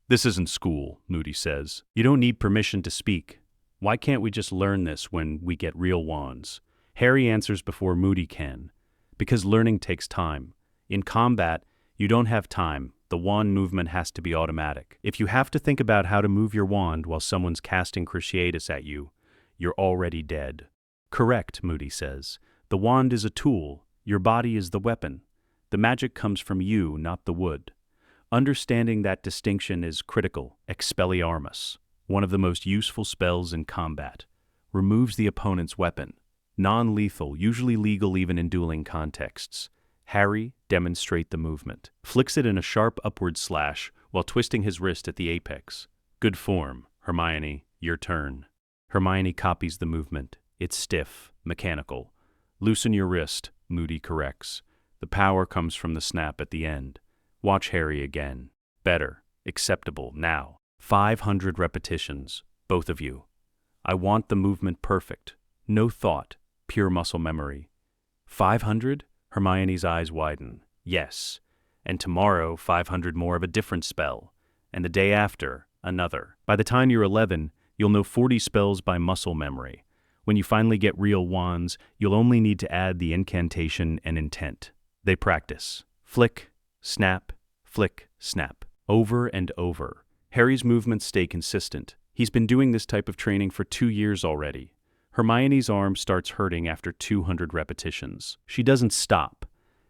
This isn't school, Moody says. You don't need permission to speak. Why can't we just learn this when we get real wands? Harry answers before Moody can. Because learning takes time. In combat, you don't have time. The wand movement has to be automatic. If you have to think about how to move your wand while someone's casting Cruciatus at you, you're already dead. Correct, Moody says. The wand is a tool. Your body is the weapon. The magic comes from you, not the wood. Understanding that distinction is critical. Expelliarmus, one of the most useful spells in combat, removes the opponent's weapon. Non-lethal, usually legal even in dueling contexts. Harry, demonstrate the movement. Flicks it in a sharp upward slash while twisting his wrist at the apex. Good form. Hermione, your turn. Hermione copies the movement. It's stiff, mechanical. Loosen your wrist, Moody corrects. The power comes from the snap at the end. Watch Harry again. Better. Acceptable. Now. 500 repetitions. Both of you. I want the movement perfect. No thought. Pure muscle memory. 500? Hermione's eyes widen. Yes. And tomorrow, 500 more of a different spell. And the day after, another. By the time you're 11, you'll know 40 spells by muscle memory. When you finally get real wands, you'll only need to add the incantation and intent. They practice. Flick, snap, flick, snap. Over and over. Harry's movements stay consistent. He's been doing this type of training for 2 years already. Hermione's arm starts hurting after 200 repetitions. She doesn't stop.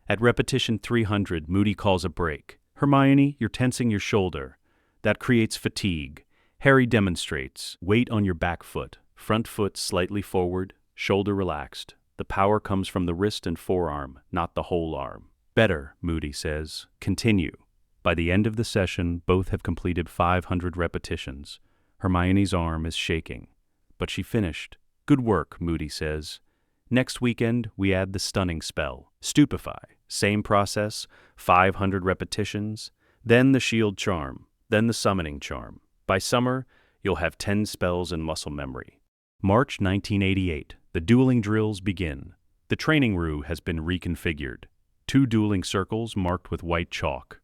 At repetition 300, Moody calls a break. Hermione, you're tensing your shoulder. That creates fatigue. Harry demonstrates. Weight on your back foot. Front foot slightly forward, shoulder relaxed. The power comes from the wrist and forearm, not the whole arm. Better, Moody says. Continue. By the end of the session, both have completed 500 repetitions. Hermione's arm is shaking. But she finished. Good work, Moody says. Next weekend, we add the stunning spell. Stupefy. Same process, 500 repetitions. Then the shield charm. Then the summoning charm. By summer, you'll have 10 spells in muscle memory. March 1988. The dueling drills begin. The training room has been reconfigured. 2 dueling circles marked with white chalk.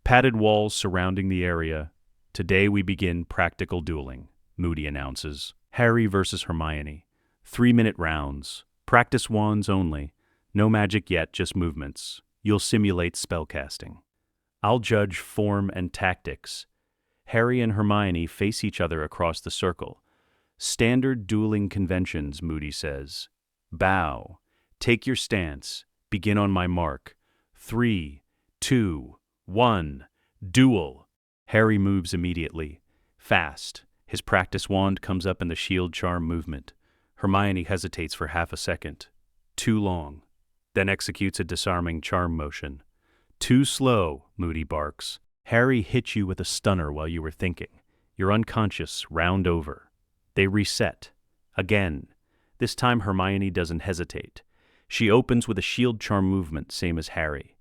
Padded walls surrounding the area. Today we begin practical dueling, Moody announces. Harry versus Hermione. 3-minute rounds. Practice wands only. No magic yet, just movements. You'll simulate spellcasting. I'll judge form and tactics. Harry and Hermione face each other across the circle. Standard dueling conventions, Moody says. Bow. Take your stance. Begin on my mark. 3, 2, 1. Duel. Harry moves immediately. Fast. His practice wand comes up in the shield charm movement. Hermione hesitates for half a second. Too long. Then executes a disarming charm motion. Too slow, Moody barks. Harry hit you with a stunner while you were thinking. You're unconscious, round over. They reset. Again. This time Hermione doesn't hesitate. She opens with a shield charm movement, same as Harry.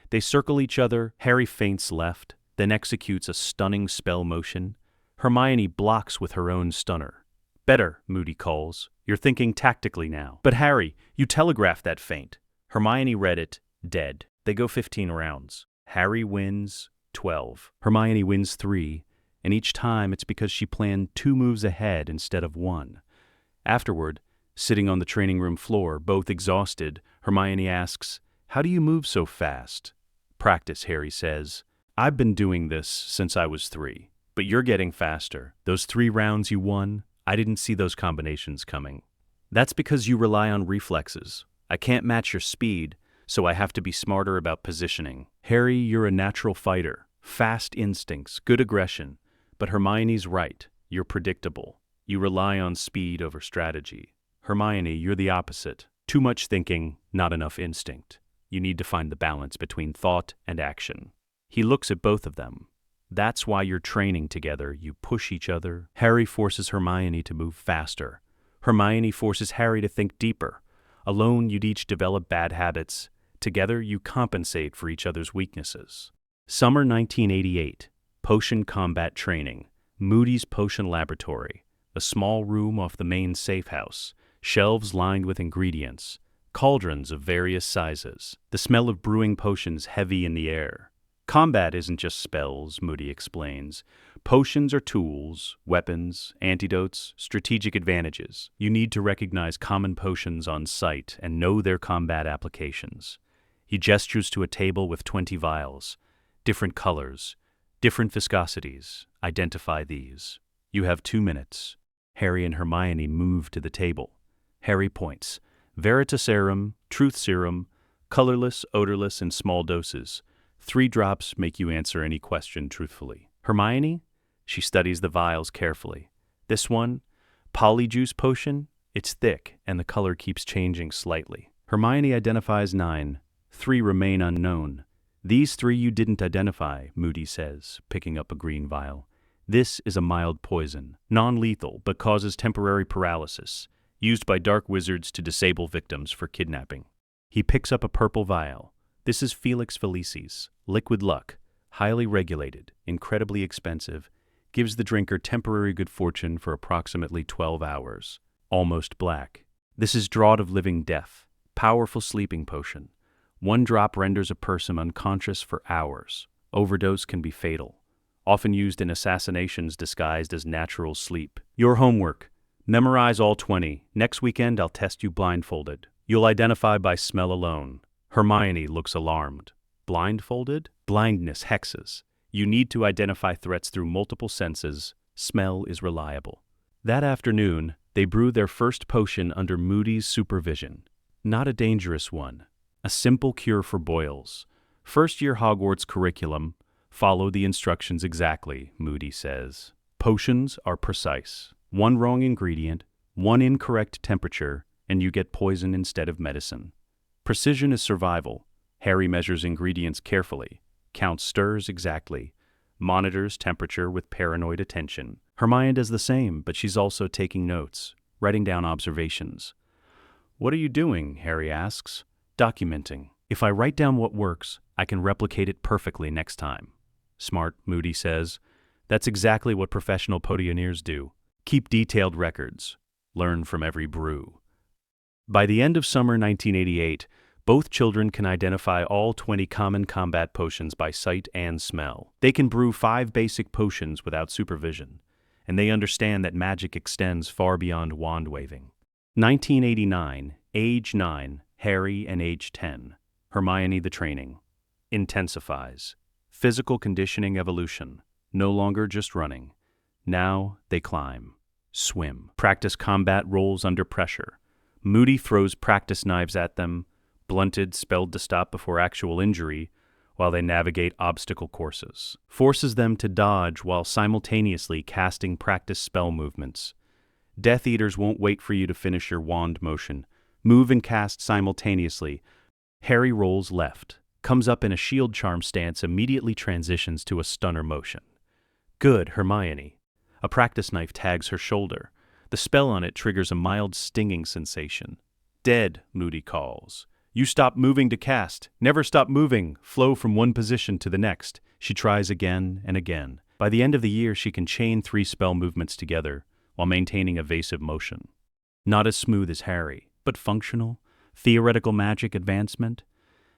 They circle each other. Harry feints left, then executes a stunning spell motion. Hermione blocks with her own stunner. Better, Moody calls. You're thinking tactically now. But Harry, you telegraphed that feint. Hermione read it, dead. They go 15 rounds. Harry wins 12. Hermione wins 3, and each time it's because she planned 2 moves ahead instead of 1. Afterward, sitting on the training room floor, both exhausted, Hermione asks, "How do you move so fast?" "Practice," Harry says. "I've been doing this since I was 3. But you're getting faster. Those 3 rounds you won, I didn't see those combinations coming." "That's because you rely on reflexes. I can't match your speed, so I have to be smarter about positioning." "Harry, you're a natural fighter. Fast instincts, good aggression. But Hermione's right. You're predictable. You rely on speed over strategy." "Hermione, you're the opposite. Too much thinking, not enough instinct. You need to find the balance between thought and action." He looks at both of them. "That's why you're training together. You push each other." Harry forces Hermione to move faster. Hermione forces Harry to think deeper. Alone, you'd each develop bad habits. Together, you compensate for each other's weaknesses. Summer 1988. Potion combat training. Moody's Potion Laboratory. A small room off the main safe house. Shelves lined with ingredients. Cauldrons of various sizes. The smell of brewing potions heavy in the air. "Combat isn't just spells," Moody explains. "Potions are tools, weapons, antidotes, strategic advantages. You need to recognize common potions on sight and know their combat applications." He gestures to a table with 20 vials. "Different colors, different viscosities. Identify these. You have 2 minutes." Harry and Hermione move to the table. Harry points. "Veritaserum, truth serum, colorless, odorless, in small doses. 3 drops make you answer any question truthfully." "Hermione?" She studies the vials carefully. "This one, polyjuice potion, it's thick and the color keeps changing slightly." Hermione identifies 9. 3 remain unknown. "These 3 you didn't identify," Moody says, picking up a green vial. "This is a mild poison, non-lethal but causes temporary paralysis, used by dark wizards to disable victims for kidnapping." He picks up a purple vial. "This is Felix Felicis, liquid luck, highly regulated, incredibly expensive, gives the drinker temporary good fortune for approximately 12 hours. Almost black. This is Draught of Living Death, powerful sleeping potion. 1 drop renders a person unconscious for hours. Overdose can be fatal. Often used in assassinations disguised as natural sleep. Your homework. Memorize all 20. Next weekend I'll test you blindfolded. You'll identify by smell alone." Hermione looks alarmed. "Blindfolded? Blindness hexes. You need to identify threats through multiple senses. Smell is reliable." That afternoon, they brew their first potion under Moody's supervision. Not a dangerous one. A simple cure for boils. First-year Hogwarts curriculum. Follow the instructions exactly, Moody says. Potions are precise. 1 wrong ingredient, 1 incorrect temperature, and you get poison instead of medicine. Precision is survival. Harry measures ingredients carefully, counts stirs exactly, monitors temperature with paranoid attention. Hermione does the same, but she's also taking notes, writing down observations. "What are you doing?" Harry asks. "Documenting. If I write down what works, I can replicate it perfectly next time." "Smart," Moody says. "That's exactly what professional potioneers do. Keep detailed records. Learn from every brew." By the end of summer 1988, both children can identify all 20 common combat potions by sight and smell. They can brew 5 basic potions without supervision. and they understand that magic extends far beyond wand-waving. 1989, age 9, Harry and age 10, Hermione the training. Intensifies. Physical conditioning evolution. No longer just running. Now they climb. Swim. Practice combat roles under pressure. Moody throws practice knives at them, blunted spelled to stop before actual injury, while they navigate obstacle courses. Forces them to dodge while simultaneously casting practice spell movements. Death Eaters won't wait for you to finish your wand motion. Move and cast simultaneously. Harry rolls left, comes up in a shield charm stance, immediately transitions to a stunner motion. Good, Hermione. A practice knife tags her shoulder. The spell on it triggers a mild stinging sensation. Dead, Moody calls. You stop moving to cast. Never stop moving. Flow from one position to the next. She tries again and again. By the end of the year, she can chain 3 spell movements together while maintaining evasive motion. Not as smooth as Harry, but functional. Theoretical magic advancement.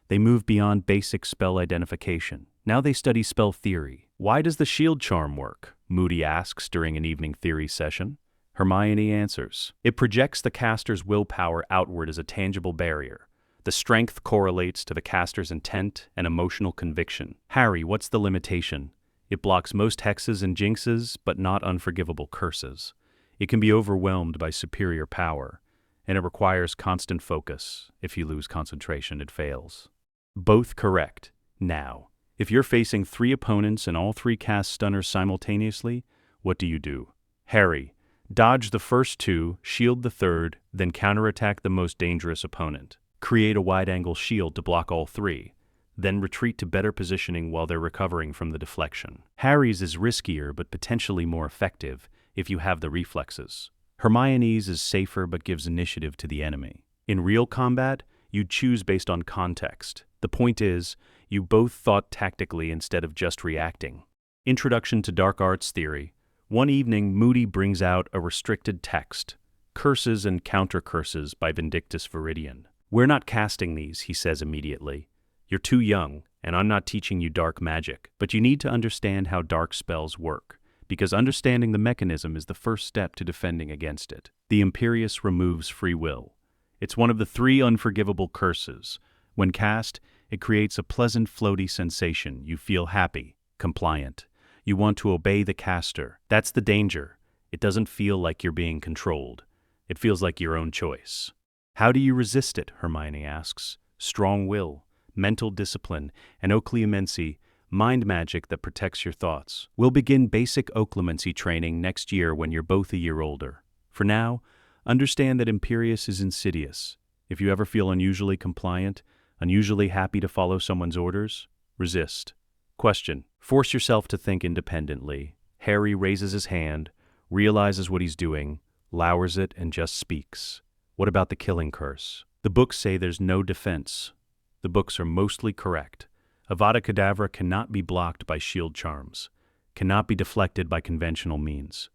They move beyond basic spell identification. Now they study spell theory. Why does the shield charm work? Moody asks during an evening theory session. Hermione answers. It projects the caster's willpower outward as a tangible barrier. The strength correlates to the caster's intent and emotional conviction. Harry, what's the limitation? It blocks most hexes and jinxes, but not unforgivable curses. It can be overwhelmed by superior power, and it requires constant focus. If you lose concentration, it fails. Both correct. Now, if you're facing 3 opponents and all 3 cast stunners simultaneously, what do? Harry, dodge the first 2, shield the third, then counterattack the most dangerous opponent. Create a wide-angle shield to block all 3, then retreat to better positioning while they're recovering from the deflection. Harry's is riskier but potentially more effective if you have the reflexes. Hermione's is safer but gives initiative to the enemy. In real combat, you'd choose based on context. The point is, you both thought tactically instead of just reacting. Introduction to Dark Arts Theory. One evening, Moody brings out a restricted text, Curses and Counter-Curses by Vindictus Viridian. We're not casting these, he says immediately. You're too young, and I'm not teaching you dark magic, but you need to understand how dark spells work, because understanding the mechanism is the first step to defending against it. The Imperius removes free will. It's one of the 3 unforgivable curses. When cast, it creates a pleasant floaty sensation. You feel happy, compliant. You want to obey the caster. That's the danger. It doesn't feel like you're being controlled. It feels like your own choice. How do you resist it? Hermione asks. Strong will, mental discipline, and occlumency, mind magic that protects your thoughts. We'll begin basic occlumency training next year when you're both a year older. For now, understand that Imperius is insidious. If you ever feel unusually compliant, unusually happy to follow someone's orders, resist. Question. Force yourself to think independently. Harry raises his hand, realizes what he's doing, lowers it, and just speaks. What about the killing curse? The books say there's no defense. The books are mostly correct. Avada Kedavra cannot be blocked by shield charms, cannot be deflected by conventional means.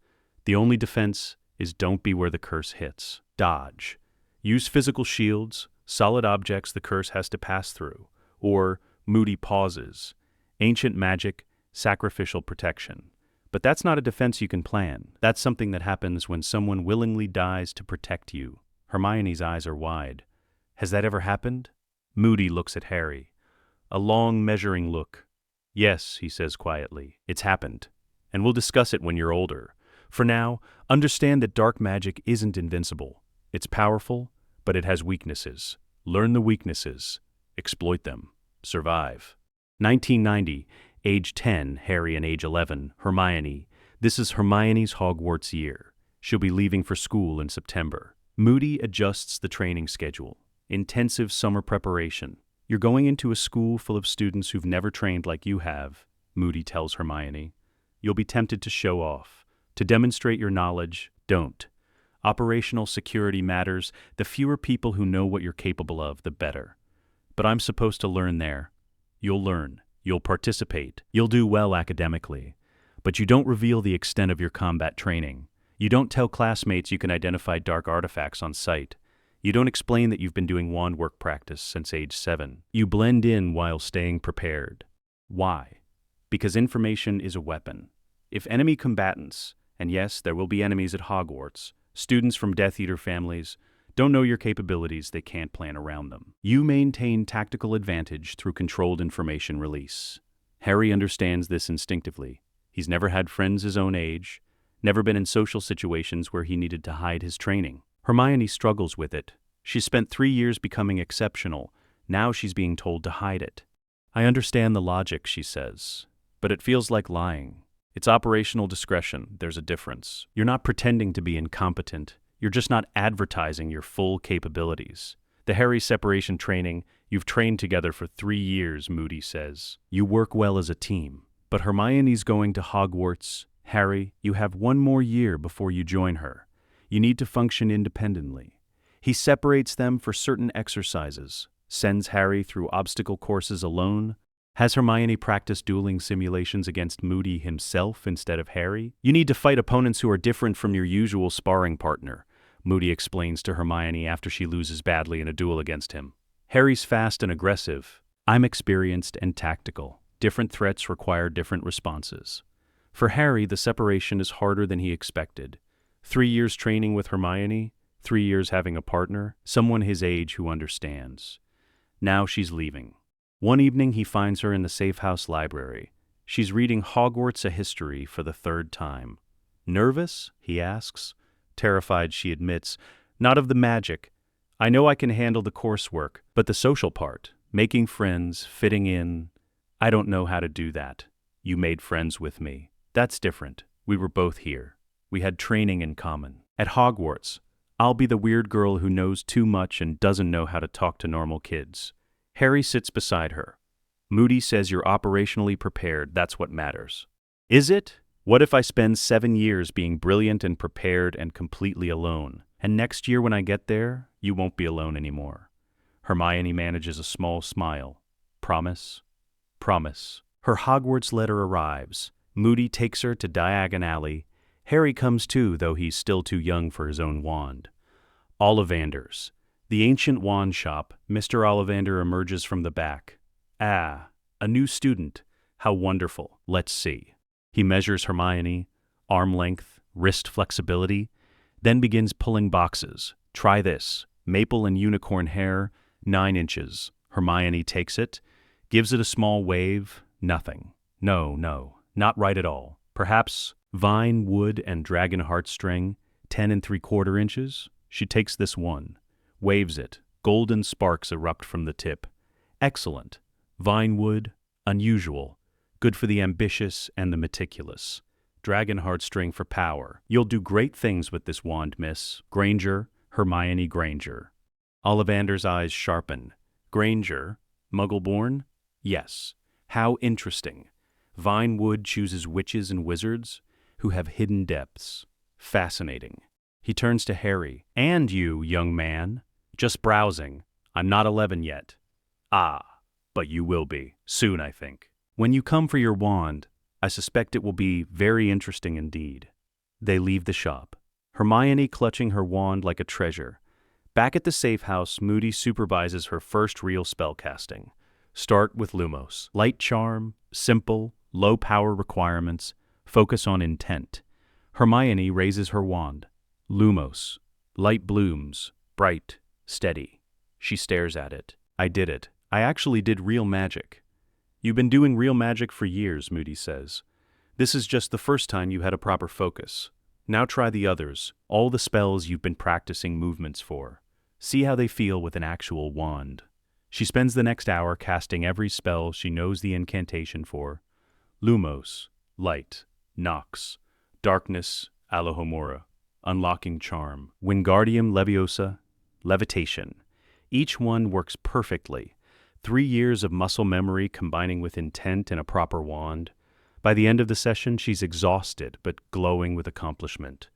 The only defense is don't be where the curse hits. Dodge. Use physical shields, solid objects the curse has to pass through, or Moody pauses. Ancient magic, sacrificial protection. But that's not a defense you can plan. That's something that happens when someone willingly dies to protect you. Hermione's eyes are wide. Has that ever happened? Moody looks at Harry. A long, measuring look. Yes, he says quietly, it's happened. And we'll discuss it when you're older. For now, understand that dark magic isn't invincible. It's powerful, but it has weaknesses. Learn the weaknesses. Exploit them. Survive. 1990, age 10, Harry, and age 11, Hermione. This is Hermione's Hogwarts year. She'll be leaving for school in September. Moody adjusts the training schedule. Intensive summer preparation. You're going into a school full of students who've never trained like you have, Moody tells Hermione. You'll be tempted to show off. To demonstrate your knowledge, don't. Operational security matters. The fewer people who know what you're capable of, the better. But I'm supposed to learn there. You'll learn. You'll participate. You'll do well academically. But you don't reveal the extent of your combat training. You don't tell classmates you can identify dark artifacts on sight. You don't explain that you've been doing wand work practice since age 7. You blend in while staying prepared. Why? Because information is a weapon. If enemy combatants, And yes, there will be enemies at Hogwarts. Students from Death Eater families don't know your capabilities, they can't plan around them. You maintain tactical advantage through controlled information release. Harry understands this instinctively. He's never had friends his own age, never been in social situations where he needed to hide his training. Hermione struggles with it. She spent 3 years becoming exceptional. Now she's being told to hide it. I understand the logic, she says, but it feels like lying. It's operational discretion. There's a difference. You're not pretending to be incompetent. You're just not advertising your full capabilities. The Harry separation training, you've trained together for 3 years, Moody says. You work well as a team. But Hermione's going to Hogwarts. Harry, you have 1 more year before you join her. You need to function independently. He separates them for certain exercises, sends Harry through obstacle courses alone. Has Hermione practiced dueling simulations against Moody himself instead of Harry? You need to fight opponents who are different from your usual sparring partner, Moody explains to Hermione after she loses badly in a duel against him. Harry's fast and aggressive. I'm experienced and tactical. Different threats require different responses. For Harry, the separation is harder than he expected. 3 years training with Hermione, 3 years having a partner, someone his age who understands. Now she's leaving. One evening he finds her in the safe house library. She's reading Hogwarts: A History for the 3rd time. Nervous? He asks. Terrified, she admits. Not of the magic. I know I can handle the coursework, but the social part, making friends, fitting in, I don't know how to do that. You made friends with me. That's different. We were both here. We had training in common. At Hogwarts, I'll be the weird girl who knows too much and doesn't know how to talk to normal kids. Harry sits beside her. Moody says you're operationally prepared, that's what matters. Is it? What if I spend 7 years being brilliant and prepared and completely alone? And next year when I get there, you won't be alone anymore. Hermione manages a small smile. Promise? Promise. Her Hogwarts letter arrives. Moody takes her to Diagon Alley. Harry comes too, though he's still too young for his own wand. Ollivander's. The ancient wand shop. Mr. Ollivander emerges from the back. Ah, a new student. How wonderful. Let's see. He measures Hermione, arm length, wrist flexibility, then begins pulling boxes. Try this. Maple and unicorn hair, 9 inches. Hermione takes it, gives it a small wave. Nothing. No, not right at all. Perhaps vine, wood, and dragon heartstring, 10 3/4 inches. She takes this one, waves it. Golden sparks erupt from the tip. Excellent. Vine wood, unusual. Good for the ambitious and the meticulous. Dragon heartstring for power. You'll do great things with this wand, miss. Granger, Hermione Granger. Ollivander's eyes sharpen. Granger, Muggle-born? Yes. How interesting. Vinewood chooses witches and wizards who have hidden depths. Fascinating. He turns to Harry. And you, young man? Just browsing. I'm not 11 yet. Ah, but you will be. Soon, I think. When you come for your wand, I suspect it will be very interesting indeed. They leave the shop. Hermione clutching her wand like a treasure. Back at the safe house, Moody supervises her first real spellcasting. Start with Lumos. Light charm, simple, low power requirements, focus on intent. Hermione raises her wand. Lumos. Light blooms, bright, steady. She stares at it. I did it. I actually did real magic. You've been doing real magic for years, Moody says. This is just the first time you had a proper focus. Now try the others, all the spells you've been practicing movements for. See how they feel with an actual wand. She spends the next hour casting every spell she knows the incantation for. Lumos, light, Nox, darkness, Alohomora, unlocking charm, Wingardium Leviosa, levitation. Each one works perfectly. 3 years of muscle memory combining with intent and a proper wand. By the end of the session, she's exhausted but glowing with accomplishment.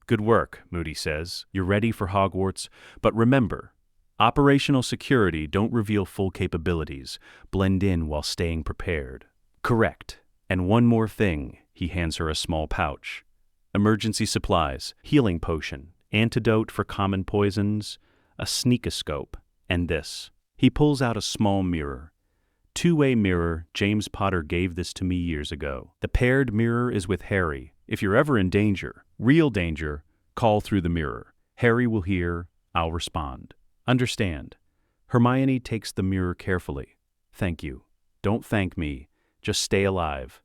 Good work, Moody says. You're ready for Hogwarts, but remember, operational security don't reveal full capabilities. Blend in while staying prepared. Correct. And one more thing, he hands her a small pouch. Emergency supplies, healing potion, antidote for common poisons, a sneakoscope, and this. He pulls out a small mirror. Two-way mirror. James Potter gave this to me years ago. The paired mirror is with Harry. If you're ever in danger, real danger, call through the mirror. Harry will hear, I'll respond. Understand? Hermione takes the mirror carefully. Thank you. Don't thank me. Just stay alive.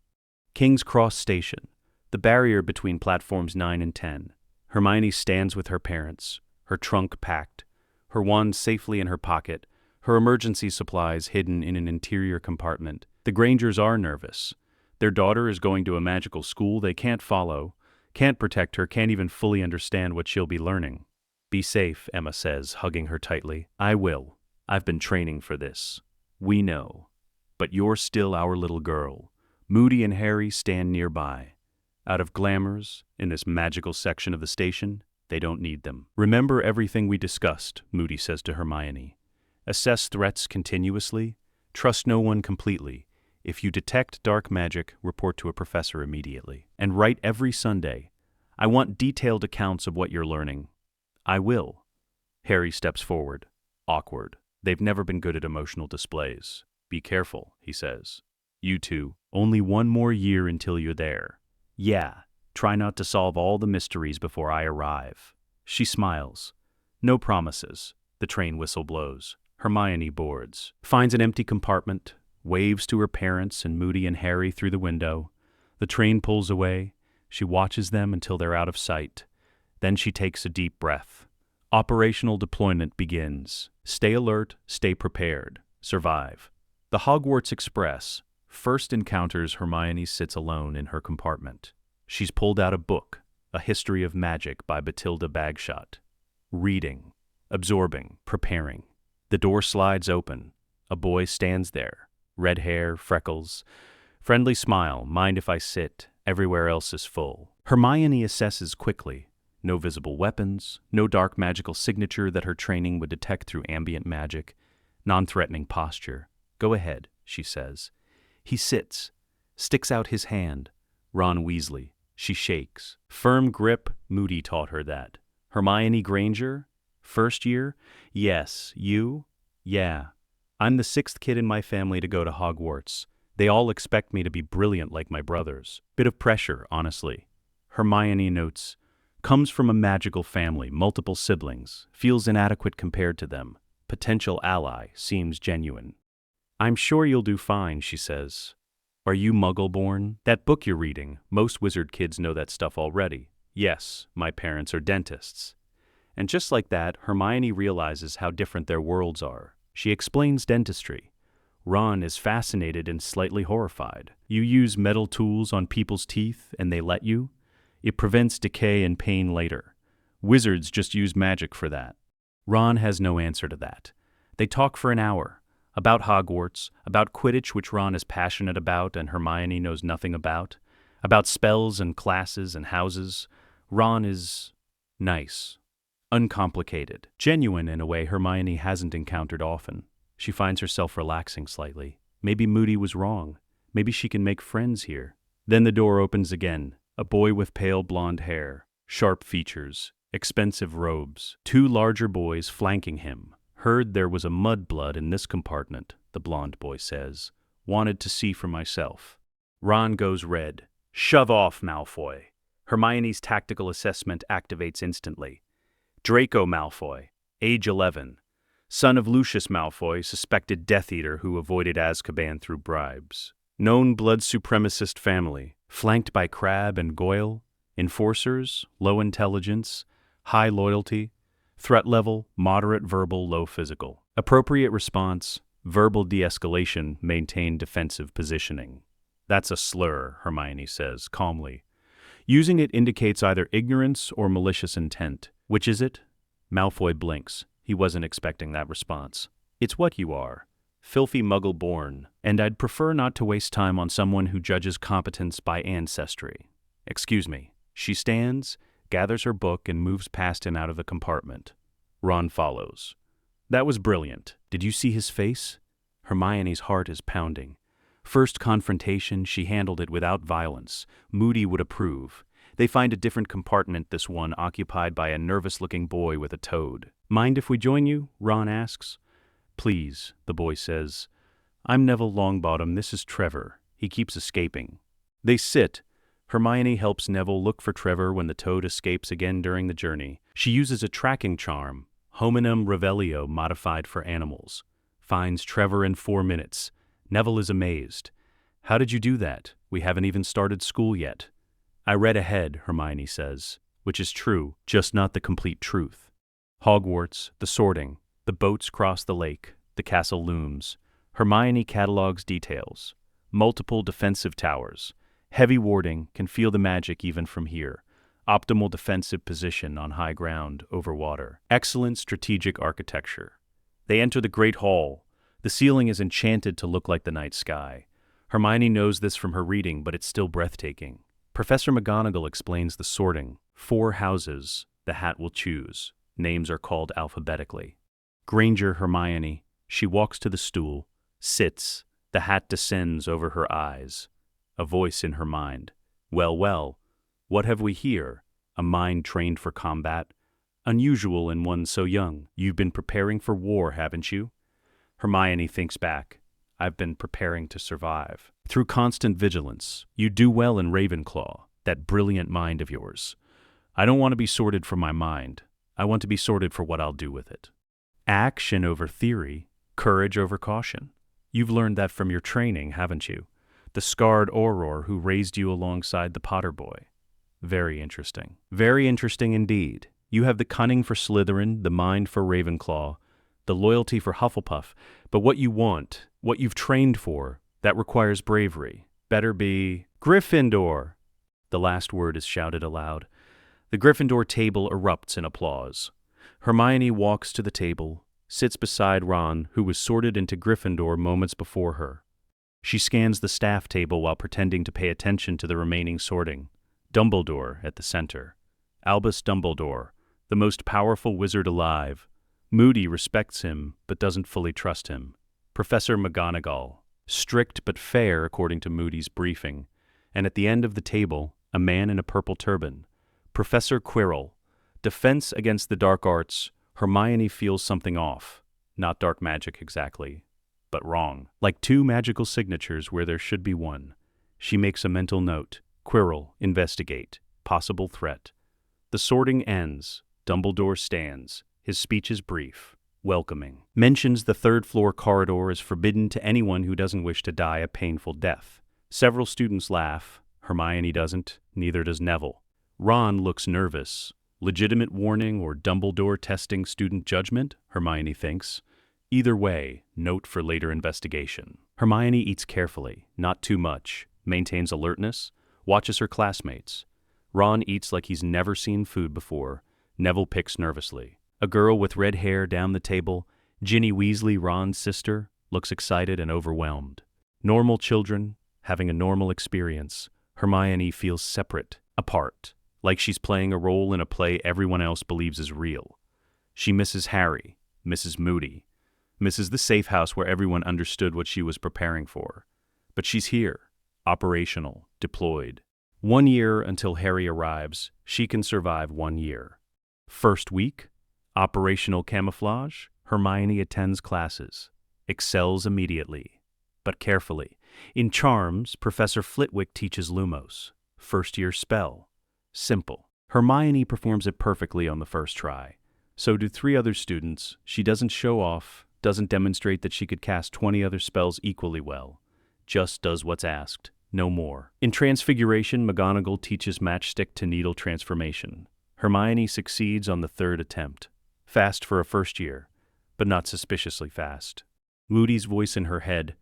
King's Cross Station, the barrier between platforms 9 and 10. Hermione stands with her parents, her trunk packed, her wand safely in her pocket, her emergency supplies hidden in an interior compartment. The Grangers are nervous. Their daughter is going to a magical school they can't follow, can't protect her, can't even fully understand what she'll be learning. Be safe, Emma says, hugging her tightly. I will. I've been training for this. We know. But you're still our little girl. Moody and Harry stand nearby. Out of glamours, in this magical section of the station, they don't need them. Remember everything we discussed, Moody says to Hermione. Assess threats continuously. Trust no one completely. If you detect dark magic, report to a professor immediately. And write every Sunday. I want detailed accounts of what you're learning. I will. Harry steps forward. Awkward. They've never been good at emotional displays. Be careful, he says. You two, only one more year until you're there. Yeah, try not to solve all the mysteries before I arrive. She smiles. No promises. The train whistle blows. Hermione boards. Finds an empty compartment. Waves to her parents and Moody and Harry through the window. The train pulls away. She watches them until they're out of sight. Then she takes a deep breath. Operational deployment begins. Stay alert, stay prepared. Survive. The Hogwarts Express first encounters Hermione sits alone in her compartment. She's pulled out a book, A History of Magic by Bathilda Bagshot. Reading, absorbing, preparing. The door slides open. A boy stands there. Red hair, freckles. Friendly smile, mind if I sit, everywhere else is full. Hermione assesses quickly. No visible weapons, no dark magical signature that her training would detect through ambient magic. Non-threatening posture. Go ahead, she says. He sits, sticks out his hand. Ron Weasley. She shakes. Firm grip, Moody taught her that. Hermione Granger? First year? Yes. You? Yeah. I'm the 6th kid in my family to go to Hogwarts. They all expect me to be brilliant like my brothers. Bit of pressure, honestly. Hermione notes, comes from a magical family, multiple siblings, feels inadequate compared to them. Potential ally, seems genuine. I'm sure you'll do fine, she says. Are you Muggle-born? That book you're reading, most wizard kids know that stuff already. Yes, my parents are dentists. And just like that, Hermione realizes how different their worlds are. She explains dentistry. Ron is fascinated and slightly horrified. You use metal tools on people's teeth and they let you? It prevents decay and pain later. Wizards just use magic for that. Ron has no answer to that. They talk for an hour. About Hogwarts, about Quidditch, which Ron is passionate about and Hermione knows nothing about spells and classes and houses. Ron is nice, uncomplicated, genuine in a way Hermione hasn't encountered often. She finds herself relaxing slightly. Maybe Moody was wrong. Maybe she can make friends here. Then the door opens again. A boy with pale blonde hair, sharp features, expensive robes. 2 larger boys flanking him. Heard there was a mudblood in this compartment, the blonde boy says. Wanted to see for myself. Ron goes red. Shove off, Malfoy. Hermione's tactical assessment activates instantly. Draco Malfoy, age 11. Son of Lucius Malfoy, suspected Death Eater who avoided Azkaban through bribes. Known blood supremacist family, flanked by Crabbe and Goyle. Enforcers, low intelligence, high loyalty. Threat level, moderate verbal, low physical. Appropriate response, verbal de-escalation, maintain defensive positioning. That's a slur, Hermione says, calmly. Using it indicates either ignorance or malicious intent. Which is it? Malfoy blinks. He wasn't expecting that response. It's what you are. Filthy Muggle-born, and I'd prefer not to waste time on someone who judges competence by ancestry. Excuse me. She stands, gathers her book, and moves past him out of the compartment. Ron follows. That was brilliant. Did you see his face? Hermione's heart is pounding. First confrontation, she handled it without violence. Moody would approve. They find a different compartment, this one occupied by a nervous-looking boy with a toad. Mind if we join you? Ron asks. Please, the boy says. I'm Neville Longbottom, this is Trevor. He keeps escaping. They sit. Hermione helps Neville look for Trevor when the toad escapes again during the journey. She uses a tracking charm, Hominum Revelio modified for animals. Finds Trevor in 4 minutes. Neville is amazed. How did you do that? We haven't even started school yet. I read ahead, Hermione says, which is true, just not the complete truth. Hogwarts, the sorting, the boats cross the lake, the castle looms. Hermione catalogs details. Multiple defensive towers. Heavy warding, can feel the magic even from here. Optimal defensive position on high ground over water. Excellent strategic architecture. They enter the Great Hall. The ceiling is enchanted to look like the night sky. Hermione knows this from her reading, but it's still breathtaking. Professor McGonagall explains the sorting. 4 houses the hat will choose. Names are called alphabetically. Granger, Hermione. She walks to the stool, sits. The hat descends over her eyes. A voice in her mind. Well, well, what have we here? A mind trained for combat? Unusual in one so young. You've been preparing for war, haven't you? Hermione thinks back. I've been preparing to survive. Through constant vigilance, you do well in Ravenclaw, that brilliant mind of yours. I don't want to be sorted for my mind. I want to be sorted for what I'll do with it. Action over theory, courage over caution. You've learned that from your training, haven't you? The scarred Auror who raised you alongside the Potter boy. Very interesting. Very interesting indeed. You have the cunning for Slytherin, the mind for Ravenclaw, the loyalty for Hufflepuff, but what you want, what you've trained for, that requires bravery. Better be Gryffindor. The last word is shouted aloud. The Gryffindor table erupts in applause. Hermione walks to the table, sits beside Ron, who was sorted into Gryffindor moments before her. She scans the staff table while pretending to pay attention to the remaining sorting. Dumbledore at the center. Albus Dumbledore, the most powerful wizard alive. Moody respects him, but doesn't fully trust him. Professor McGonagall, strict but fair according to Moody's briefing. And at the end of the table, a man in a purple turban. Professor Quirrell, defense against the dark arts. Hermione feels something off. Not dark magic exactly, but wrong. Like 2 magical signatures where there should be one. She makes a mental note. Quirrell, investigate. Possible threat. The sorting ends. Dumbledore stands. His speech is brief, welcoming. Mentions the 3rd floor corridor is forbidden to anyone who doesn't wish to die a painful death. Several students laugh. Hermione doesn't, neither does Neville. Ron looks nervous. Legitimate warning or Dumbledore testing student judgment, Hermione thinks. Either way, note for later investigation. Hermione eats carefully, not too much, maintains alertness, watches her classmates. Ron eats like he's never seen food before. Neville picks nervously. A girl with red hair down the table, Ginny Weasley, Ron's sister, looks excited and overwhelmed. Normal children, having a normal experience. Hermione feels separate, apart, like she's playing a role in a play everyone else believes is real. She misses Harry, misses Moody, misses the safe house where everyone understood what she was preparing for. But she's here, operational, deployed. 1 year until Harry arrives. She can survive 1 year. First week, operational camouflage. Hermione attends classes, excels immediately, but carefully. In charms, Professor Flitwick teaches Lumos. First year spell. Simple. Hermione performs it perfectly on the first try. So do 3 other students. She doesn't show off, doesn't demonstrate that she could cast 20 other spells equally well. Just does what's asked, no more. In Transfiguration, McGonagall teaches matchstick to needle transformation. Hermione succeeds on the 3rd attempt. Fast for a first year, but not suspiciously fast. Moody's voice in her head.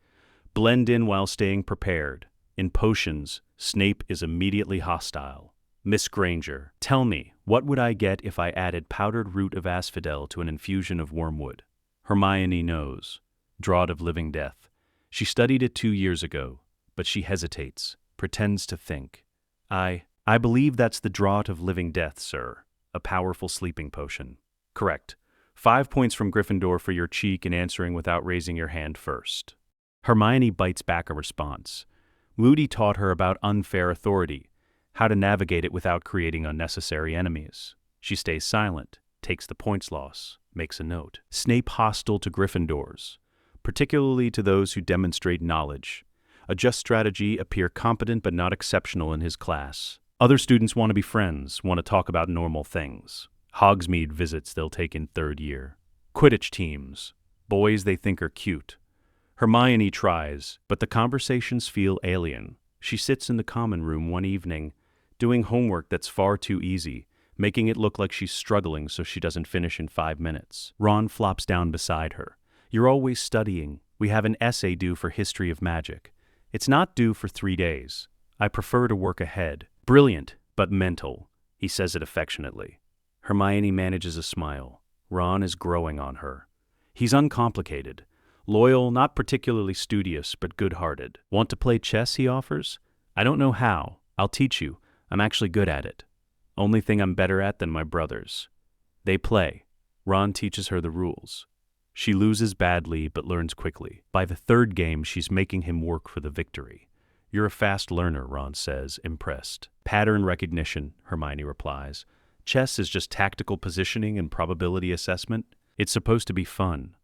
Blend in while staying prepared. In potions, Snape is immediately hostile. Miss Granger, tell me, what would I get if I added powdered root of asphodel to an infusion of wormwood? Hermione knows. Draught of living death. She studied it 2 years ago, but she hesitates, pretends to think. I believe that's the draught of living death, sir. A powerful sleeping potion. Correct. 5 points from Gryffindor for your cheek in answering without raising your hand first. Hermione bites back a response. Moody taught her about unfair authority, how to navigate it without creating unnecessary enemies. She stays silent, takes the points loss, makes a note. Snape hostile to Gryffindors, particularly to those who demonstrate knowledge. adjust strategy, appear competent but not exceptional in his class. Other students want to be friends, want to talk about normal things. Hogsmeade visits they'll take in third year. Quidditch teams, boys they think are cute. Hermione tries, but the conversations feel alien. She sits in the common room one evening, doing homework that's far too easy, making it look like she's struggling so she doesn't finish in 5 minutes. Ron flops down beside her. "You're always studying. We have an essay due for History of Magic. It's not due for 3 days. I prefer to work ahead." "Brilliant, but mental," he says it affectionately. Hermione manages a smile. Ron is growing on her. He's uncomplicated. Loyal, not particularly studious, but good-hearted. "Want to play chess?" he offers. "I don't know how. I'll teach you. I'm actually good at it. Only thing I'm better at than my brothers." They play. Ron teaches her the rules. She loses badly, but learns quickly. By the third game, she's making him work for the victory. "You're a fast learner," Ron says, impressed. "Pattern recognition," Hermione replies. "Chess is just tactical positioning and probability assessment. It's supposed to be fun.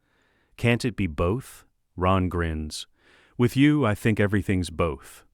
Can't it be both?" Ron grins. "With you, I think everything's both."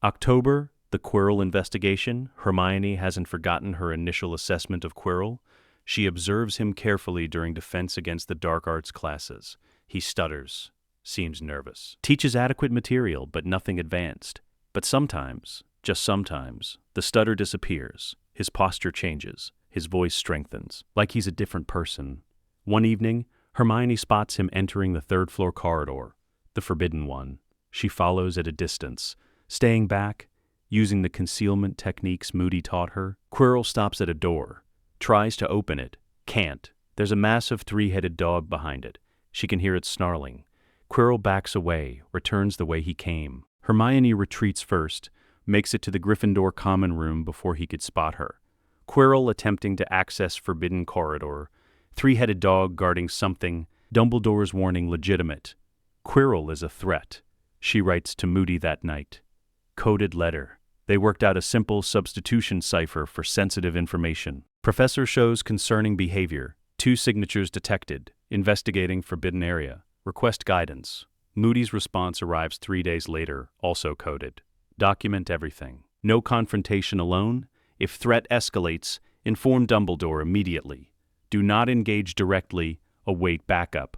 October, the Quirrell investigation. Hermione hasn't forgotten her initial assessment of Quirrell. She observes him carefully during defense against the dark arts classes. He stutters, seems nervous. Teaches adequate material, but nothing advanced. But sometimes, just sometimes, the stutter disappears. His posture changes. His voice strengthens, like he's a different person. One evening, Hermione spots him entering the third-floor corridor, the forbidden one. She follows at a distance, staying back, using the concealment techniques Moody taught her. Quirrell stops at a door, tries to open it, can't. There's a massive three-headed dog behind it. She can hear it snarling. Quirrell backs away, returns the way he came. Hermione retreats first, makes it to the Gryffindor common room before he could spot her. Quirrell attempting to access forbidden corridor. Three-headed dog guarding something. Dumbledore's warning legitimate. Quirrell is a threat. She writes to Moody that night. Coded letter. They worked out a simple substitution cipher for sensitive information. Professor shows concerning behavior. 2 signatures detected. Investigating forbidden area. Request guidance. Moody's response arrives 3 days later, also coded. Document everything. No confrontation alone. If threat escalates, inform Dumbledore immediately. Do not engage directly. Await backup.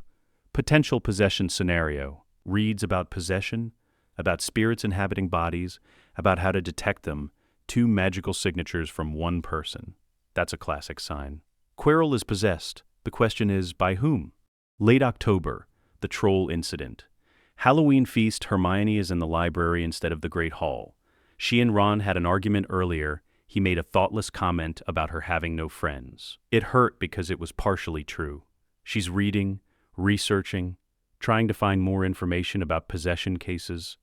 Potential possession scenario. Reads about possession, about spirits inhabiting bodies, about how to detect them. 2 magical signatures from 1 person. That's a classic sign. Quirrell is possessed. The question is, by whom? Late October, the troll incident. Halloween feast. Hermione is in the library instead of the Great Hall. She and Ron had an argument earlier. He made a thoughtless comment about her having no friends. It hurt because it was partially true. She's reading, researching, trying to find more information about possession cases.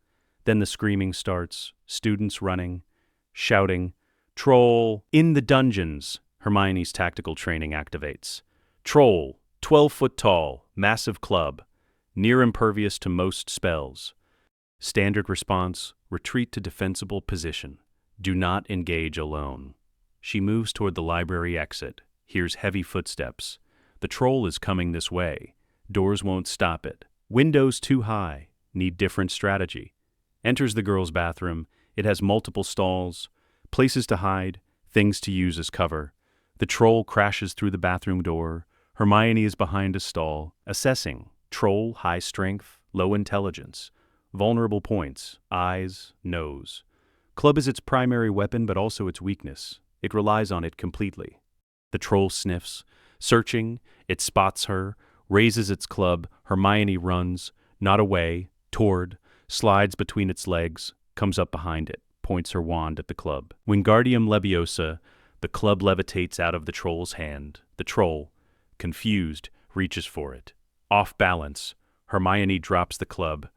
Then the screaming starts, students running, shouting, "Troll! In the dungeons!" Hermione's tactical training activates. "Troll! 12 foot tall, massive club, near impervious to most spells." Standard response, retreat to defensible position. Do not engage alone. She moves toward the library exit, hears heavy footsteps. The troll is coming this way. Doors won't stop it. Windows too high. Need different strategy. Enters the girls' bathroom. It has multiple stalls, places to hide, things to use as cover. The troll crashes through the bathroom door. Hermione is behind a stall, assessing. Troll, high strength, low intelligence. Vulnerable points, eyes, nose. Club is its primary weapon, but also its weakness. It relies on it completely. The troll sniffs, searching. It spots her, raises its club. Hermione runs, not away, toward, slides between its legs, comes up behind it, points her wand at the club. Wingardium Leviosa, the club levitates out of the troll's hand. The troll, confused, reaches for it. Off balance, Hermione drops the club.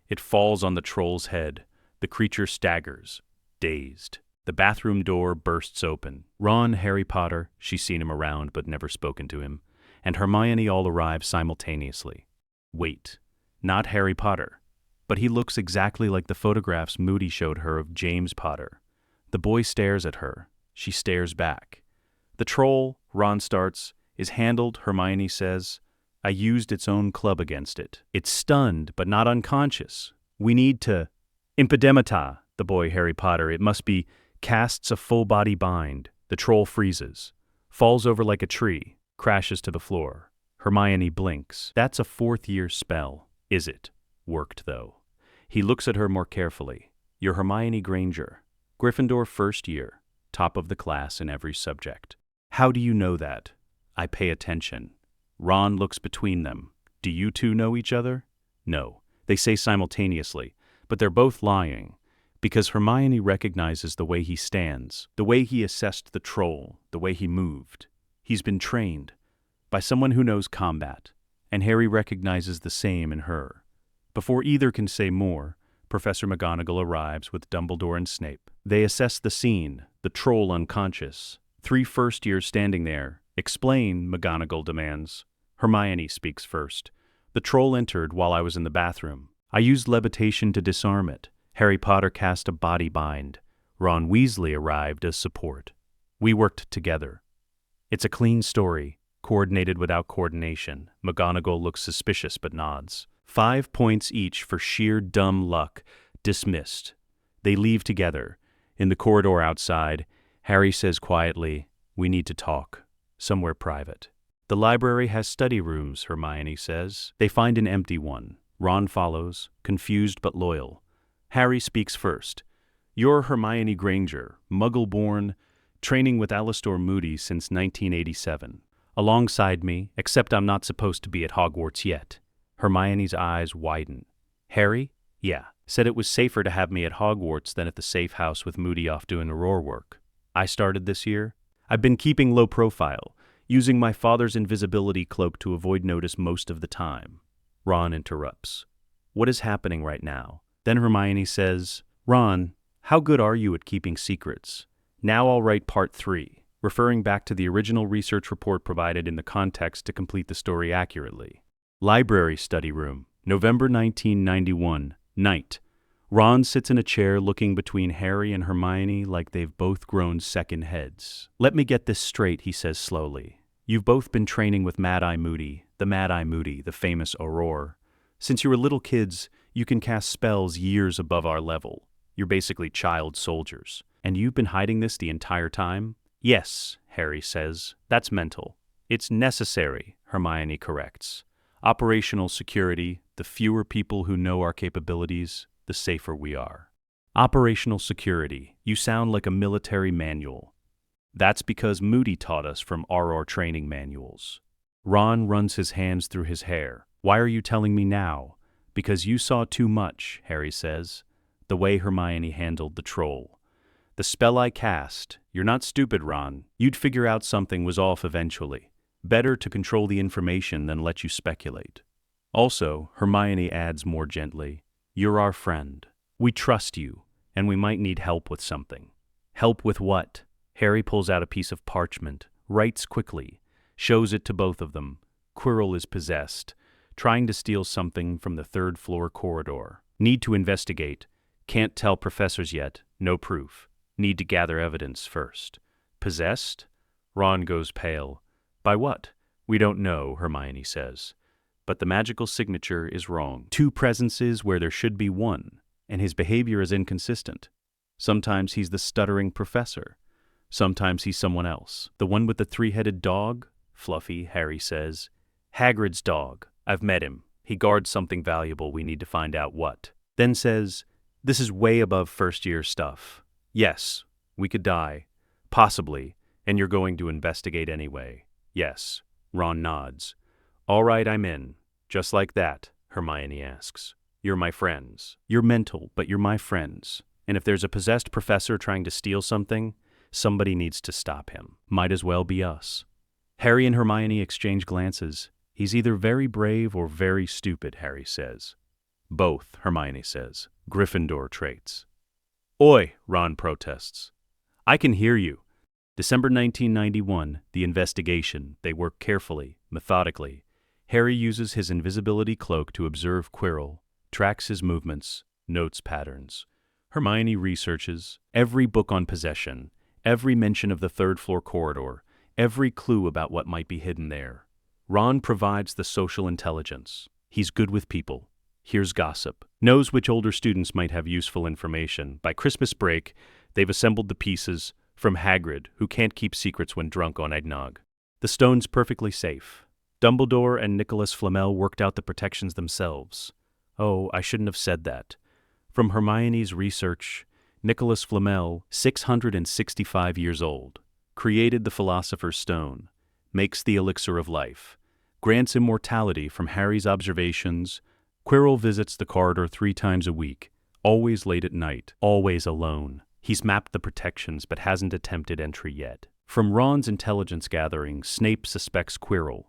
It falls on the troll's head. The creature staggers, dazed. The bathroom door bursts open. Ron, Harry Potter, she's seen him around but never spoken to him, and Hermione all arrive simultaneously. Wait, not Harry Potter, but he looks exactly like the photographs Moody showed her of James Potter. The boy stares at her. She stares back. The troll, Ron starts, is handled, Hermione says. I used its own club against it. It's stunned, but not unconscious. We need to... Impedimenta, the boy Harry Potter. It must be. Casts a full-body bind. The troll freezes. Falls over like a tree. Crashes to the floor. Hermione blinks. That's a fourth-year spell. Is it? Worked, though. He looks at her more carefully. You're Hermione Granger. Gryffindor first year. Top of the class in every subject. How do you know that? I pay attention. Ron looks between them. Do you two know each other? No. They say simultaneously, but they're both lying. Because Hermione recognizes the way he stands, the way he assessed the troll, the way he moved. He's been trained by someone who knows combat, and Harry recognizes the same in her. Before either can say more, Professor McGonagall arrives with Dumbledore and Snape. They assess the scene, the troll unconscious. 3 first-years standing there. Explain, McGonagall demands. Hermione speaks first. The troll entered while I was in the bathroom. I used levitation to disarm it. Harry Potter cast a body bind. Ron Weasley arrived as support. We worked together. It's a clean story, coordinated without coordination. McGonagall looks suspicious but nods. 5 points each for sheer dumb luck. Dismissed. They leave together. In the corridor outside, Harry says quietly, "We need to talk. Somewhere private." The library has study rooms, Hermione says. They find an empty one. Ron follows, confused but loyal. Harry speaks first. You're Hermione Granger, Muggle-born, training with Alastor Moody since 1987. Alongside me, except I'm not supposed to be at Hogwarts yet. Hermione's eyes widen. Harry? Yeah. Said it was safer to have me at Hogwarts than at the safe house with Moody off doing Auror work. I started this year. I've been keeping low profile, using my father's invisibility cloak to avoid notice most of the time. Ron interrupts. What is happening right now? Then Hermione says, Ron, how good are you at keeping secrets? Now I'll write part 3, referring back to the original research report provided in the context to complete the story accurately. Library study room, November 1991, night. Ron sits in a chair looking between Harry and Hermione like they've both grown second heads. Let me get this straight, he says slowly. You've both been training with Mad-Eye Moody, the famous Auror. Since you were little kids, you can cast spells years above our level. You're basically child soldiers. And you've been hiding this the entire time? Yes, Harry says. That's mental. It's necessary, Hermione corrects. Operational security, the fewer people who know our capabilities, the safer we are. Operational security. You sound like a military manual. That's because Moody taught us from Auror training manuals. Ron runs his hands through his hair. Why are you telling me now? Because you saw too much, Harry says. The way Hermione handled the troll. The spell I cast. You're not stupid, Ron. You'd figure out something was off eventually. Better to control the information than let you speculate. Also, Hermione adds more gently, you're our friend. We trust you, and we might need help with something. Help with what? Harry pulls out a piece of parchment, writes quickly, shows it to both of them. Quirrell is possessed, trying to steal something from the 3rd floor corridor. Need to investigate. Can't tell professors yet. No proof. Need to gather evidence first. Possessed? Ron goes pale. By what? We don't know, Hermione says. But the magical signature is wrong. 2 presences where there should be 1, and his behavior is inconsistent. Sometimes he's the stuttering professor. Sometimes he's someone else. The one with the 3-headed dog? Fluffy, Harry says. Hagrid's dog. I've met him. He guards something valuable. We need to find out what. Then says, this is way above first-year stuff. Yes, we could die. Possibly. And you're going to investigate anyway. Yes. Ron nods. All right, I'm in. Just like that, Hermione asks. You're my friends. You're mental, but you're my friends. And if there's a possessed professor trying to steal something, somebody needs to stop him. Might as well be us. Harry and Hermione exchange glances. He's either very brave or very stupid, Harry says. Both, Hermione says. Gryffindor traits. Oi, Ron protests. I can hear you. December 1991, the investigation. They work carefully, methodically. Harry uses his invisibility cloak to observe Quirrell, tracks his movements, notes patterns. Hermione researches every book on possession, every mention of the 3rd floor corridor, every clue about what might be hidden there. Ron provides the social intelligence. He's good with people. hears gossip, knows which older students might have useful information. By Christmas break, they've assembled the pieces, from Hagrid, who can't keep secrets when drunk on eggnog. The stone's perfectly safe. Dumbledore and Nicholas Flamel worked out the protections themselves. Oh, I shouldn't have said that. From Hermione's research, Nicholas Flamel, 665 years old, created the Philosopher's Stone, makes the elixir of life, grants immortality from Harry's observations. Quirrell visits the corridor 3 times a week, always late at night, always alone. He's mapped the protections but hasn't attempted entry yet. From Ron's intelligence gathering, Snape suspects Quirrell.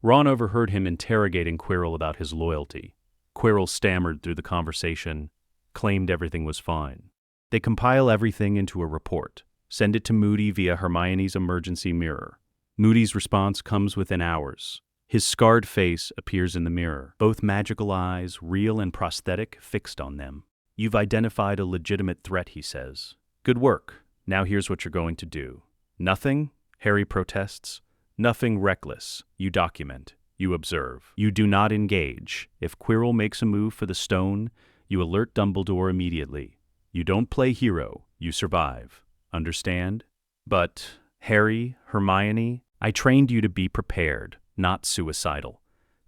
Ron overheard him interrogating Quirrell about his loyalty. Quirrell stammered through the conversation, claimed everything was fine. They compile everything into a report, send it to Moody via Hermione's emergency mirror. Moody's response comes within hours. His scarred face appears in the mirror, both magical eyes, real and prosthetic, fixed on them. You've identified a legitimate threat, he says. Good work. Now here's what you're going to do. Nothing, Harry protests. Nothing reckless. You document. You observe. You do not engage. If Quirrell makes a move for the stone, you alert Dumbledore immediately. You don't play hero. You survive. Understand? But, Harry, Hermione, I trained you to be prepared, not suicidal.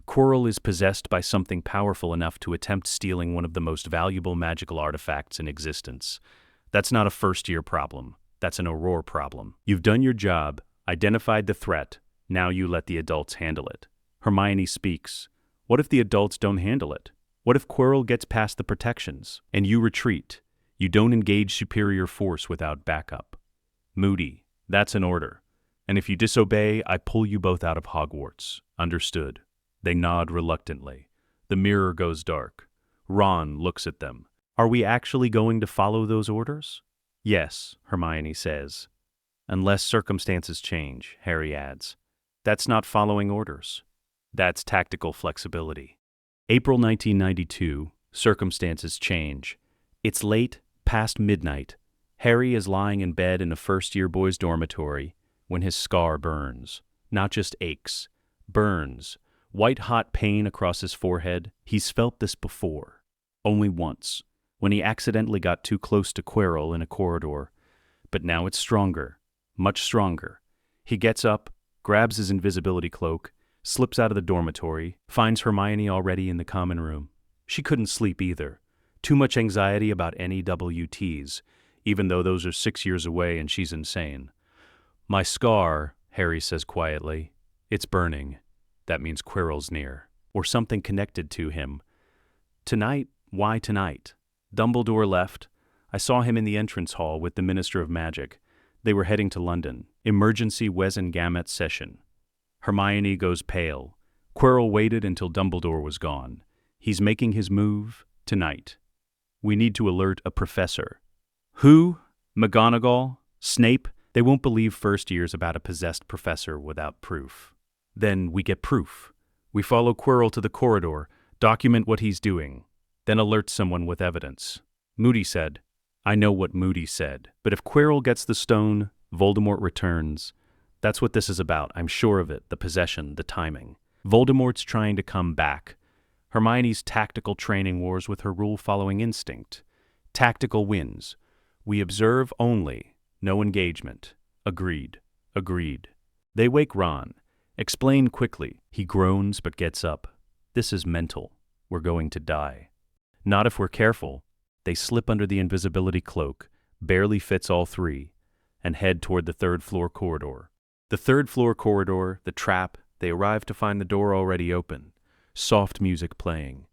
Quirrell is possessed by something powerful enough to attempt stealing one of the most valuable magical artifacts in existence. That's not a first-year problem. That's an Auror problem. You've done your job, identified the threat. Now you let the adults handle it. Hermione speaks. What if the adults don't handle it? What if Quirrell gets past the protections, and you retreat? You don't engage superior force without backup. Moody, that's an order. And if you disobey, I pull you both out of Hogwarts. Understood. They nod reluctantly. The mirror goes dark. Ron looks at them. Are we actually going to follow those orders? Yes, Hermione says. Unless circumstances change, Harry adds. That's not following orders. That's tactical flexibility. April 1992, circumstances change. It's late, past midnight. Harry is lying in bed in a first-year boys' dormitory when his scar burns. Not just aches. Burns. White-hot pain across his forehead. He's felt this before. Only once. When he accidentally got too close to Quirrell in a corridor. But now it's stronger. Much stronger. He gets up, grabs his invisibility cloak, slips out of the dormitory, finds Hermione already in the common room. She couldn't sleep either. Too much anxiety about NEWTs, even though those are 6 years away and she's insane. My scar, Harry says quietly. It's burning. That means Quirrell's near. Or something connected to him. Tonight? Why tonight? Dumbledore left. I saw him in the entrance hall with the Minister of Magic. They were heading to London. Emergency Wizengamot session. Hermione goes pale. Quirrell waited until Dumbledore was gone. He's making his move tonight. We need to alert a professor. Who? McGonagall? Snape? They won't believe first years about a possessed professor without proof. Then we get proof. We follow Quirrell to the corridor, document what he's doing, then alert someone with evidence. Moody said, I know what Moody said, but if Quirrell gets the stone, Voldemort returns. That's what this is about, I'm sure of it, the possession, the timing. Voldemort's trying to come back. Hermione's tactical training wars with her rule-following instinct. Tactical wins. We observe only, no engagement. Agreed. Agreed. They wake Ron. Explain quickly. He groans but gets up. This is mental. We're going to die. Not if we're careful. They slip under the invisibility cloak, barely fits all 3, and head toward the 3rd floor corridor. The 3rd floor corridor, the trap, they arrive to find the door already open. Soft music playing.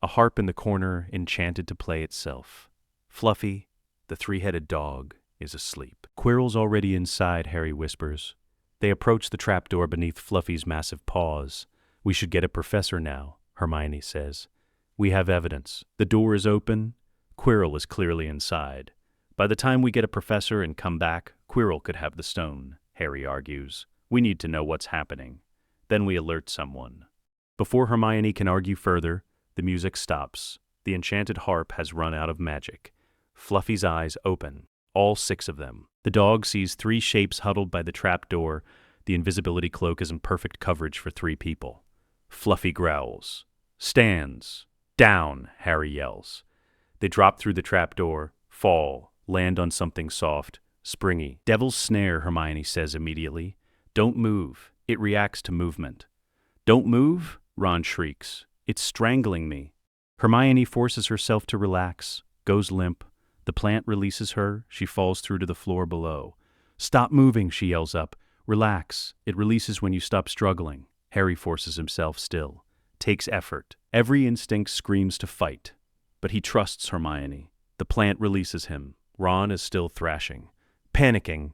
A harp in the corner enchanted to play itself. Fluffy, the 3-headed dog, is asleep. Quirrell's already inside, Harry whispers. They approach the trapdoor beneath Fluffy's massive paws. We should get a professor now, Hermione says. We have evidence. The door is open. Quirrell is clearly inside. By the time we get a professor and come back, Quirrell could have the stone, Harry argues. We need to know what's happening. Then we alert someone. Before Hermione can argue further, the music stops. The enchanted harp has run out of magic. Fluffy's eyes open. All 6 of them. The dog sees 3 shapes huddled by the trap door. The invisibility cloak is in perfect coverage for 3 people. Fluffy growls. Stands. Down, Harry yells. They drop through the trapdoor, fall, land on something soft, springy. Devil's snare, Hermione says immediately. Don't move. It reacts to movement. Don't move? Ron shrieks. It's strangling me. Hermione forces herself to relax, goes limp. The plant releases her. She falls through to the floor below. Stop moving, she yells up. Relax. It releases when you stop struggling. Harry forces himself still. Takes effort. Every instinct screams to fight. But he trusts Hermione. The plant releases him. Ron is still thrashing. Panicking.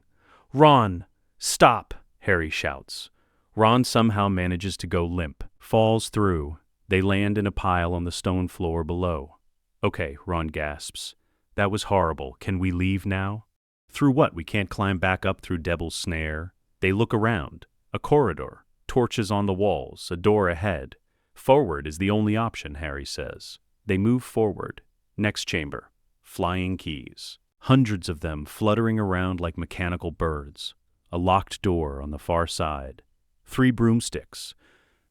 Ron! Stop! Harry shouts. Ron somehow manages to go limp. Falls through. They land in a pile on the stone floor below. Okay, Ron gasps. That was horrible. Can we leave now? Through what? We can't climb back up through Devil's snare. They look around. A corridor. Torches on the walls. A door ahead. Forward is the only option, Harry says. They move forward. Next chamber. Flying keys. Hundreds of them fluttering around like mechanical birds. A locked door on the far side. 3 broomsticks.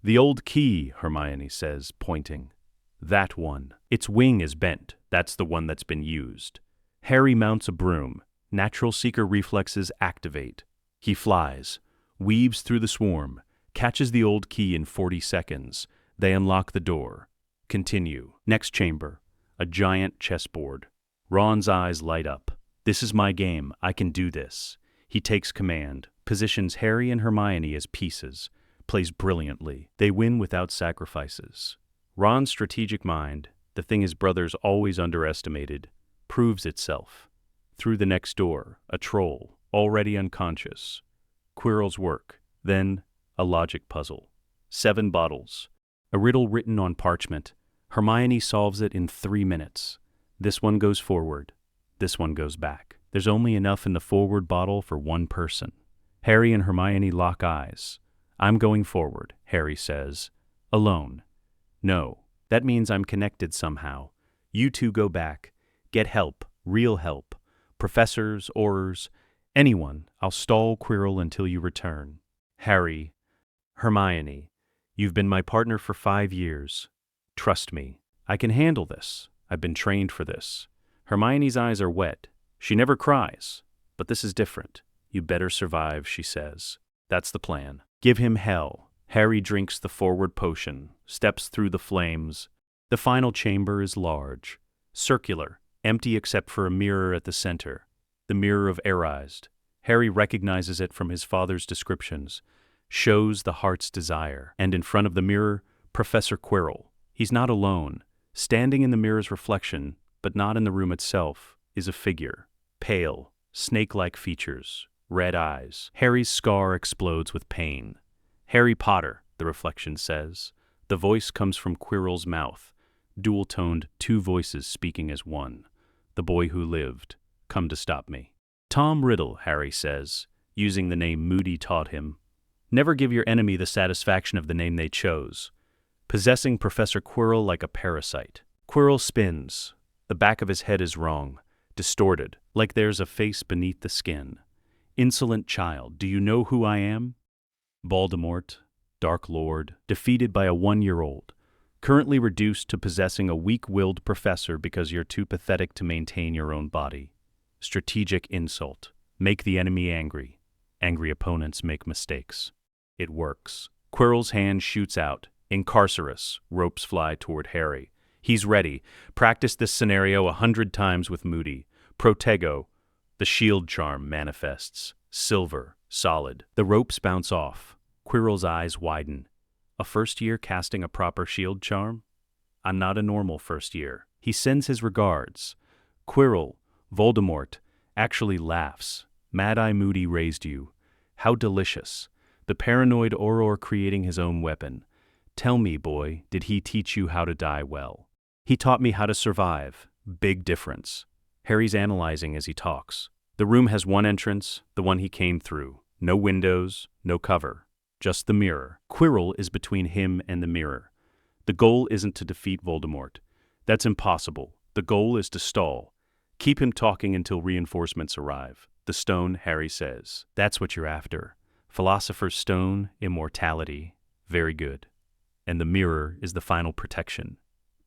The old key, Hermione says, pointing. That one. Its wing is bent. That's the one that's been used. Harry mounts a broom. Natural seeker reflexes activate. He flies, weaves through the swarm, catches the old key in 40 seconds. They unlock the door. Continue. Next chamber. A giant chessboard. Ron's eyes light up. This is my game. I can do this. He takes command, positions Harry and Hermione as pieces, plays brilliantly. They win without sacrifices. Ron's strategic mind, the thing his brothers always underestimated, proves itself. Through the next door, a troll, already unconscious. Quirrell's work. Then, a logic puzzle. 7 bottles. A riddle written on parchment. Hermione solves it in 3 minutes. This one goes forward. This one goes back. There's only enough in the forward bottle for one person. Harry and Hermione lock eyes. I'm going forward, Harry says. Alone. No. That means I'm connected somehow. You two go back. Get help. Real help. Professors, Aurors, anyone. I'll stall Quirrell until you return. Harry. Hermione. You've been my partner for 5 years. Trust me. I can handle this. I've been trained for this. Hermione's eyes are wet. She never cries. But this is different. You better survive, she says. That's the plan. Give him hell. Harry drinks the forward potion, steps through the flames. The final chamber is large, circular, empty except for a mirror at the center. The mirror of Arised. Harry recognizes it from his father's descriptions. Shows the heart's desire. And in front of the mirror, Professor Quirrell. He's not alone. Standing in the mirror's reflection, but not in the room itself, is a figure. Pale, snake-like features, red eyes. Harry's scar explodes with pain. Harry Potter, the reflection says. The voice comes from Quirrell's mouth, dual-toned, 2 voices speaking as one. The boy who lived, come to stop me. Tom Riddle, Harry says, using the name Moody taught him. Never give your enemy the satisfaction of the name they chose. Possessing Professor Quirrell like a parasite. Quirrell spins. The back of his head is wrong, distorted, like there's a face beneath the skin. Insolent child, do you know who I am? Voldemort, Dark Lord, defeated by a 1-year-old, currently reduced to possessing a weak-willed professor because you're too pathetic to maintain your own body. Strategic insult. Make the enemy angry. Angry opponents make mistakes. It works. Quirrell's hand shoots out. Incarcerous. Ropes fly toward Harry. He's ready. Practice this scenario 100 times with Moody. Protego. The shield charm manifests. Silver. Solid. The ropes bounce off. Quirrell's eyes widen. A first year casting a proper shield charm? I'm not a normal first year. He sends his regards. Quirrell, Voldemort, actually laughs. Mad-Eye Moody raised you. How delicious. The paranoid Auror creating his own weapon. Tell me, boy, did he teach you how to die well? He taught me how to survive. Big difference. Harry's analyzing as he talks. The room has one entrance, the one he came through. No windows, no cover. Just the mirror. Quirrell is between him and the mirror. The goal isn't to defeat Voldemort. That's impossible. The goal is to stall. Keep him talking until reinforcements arrive. The stone, Harry says. That's what you're after. Philosopher's Stone, immortality. Very good. And the mirror is the final protection.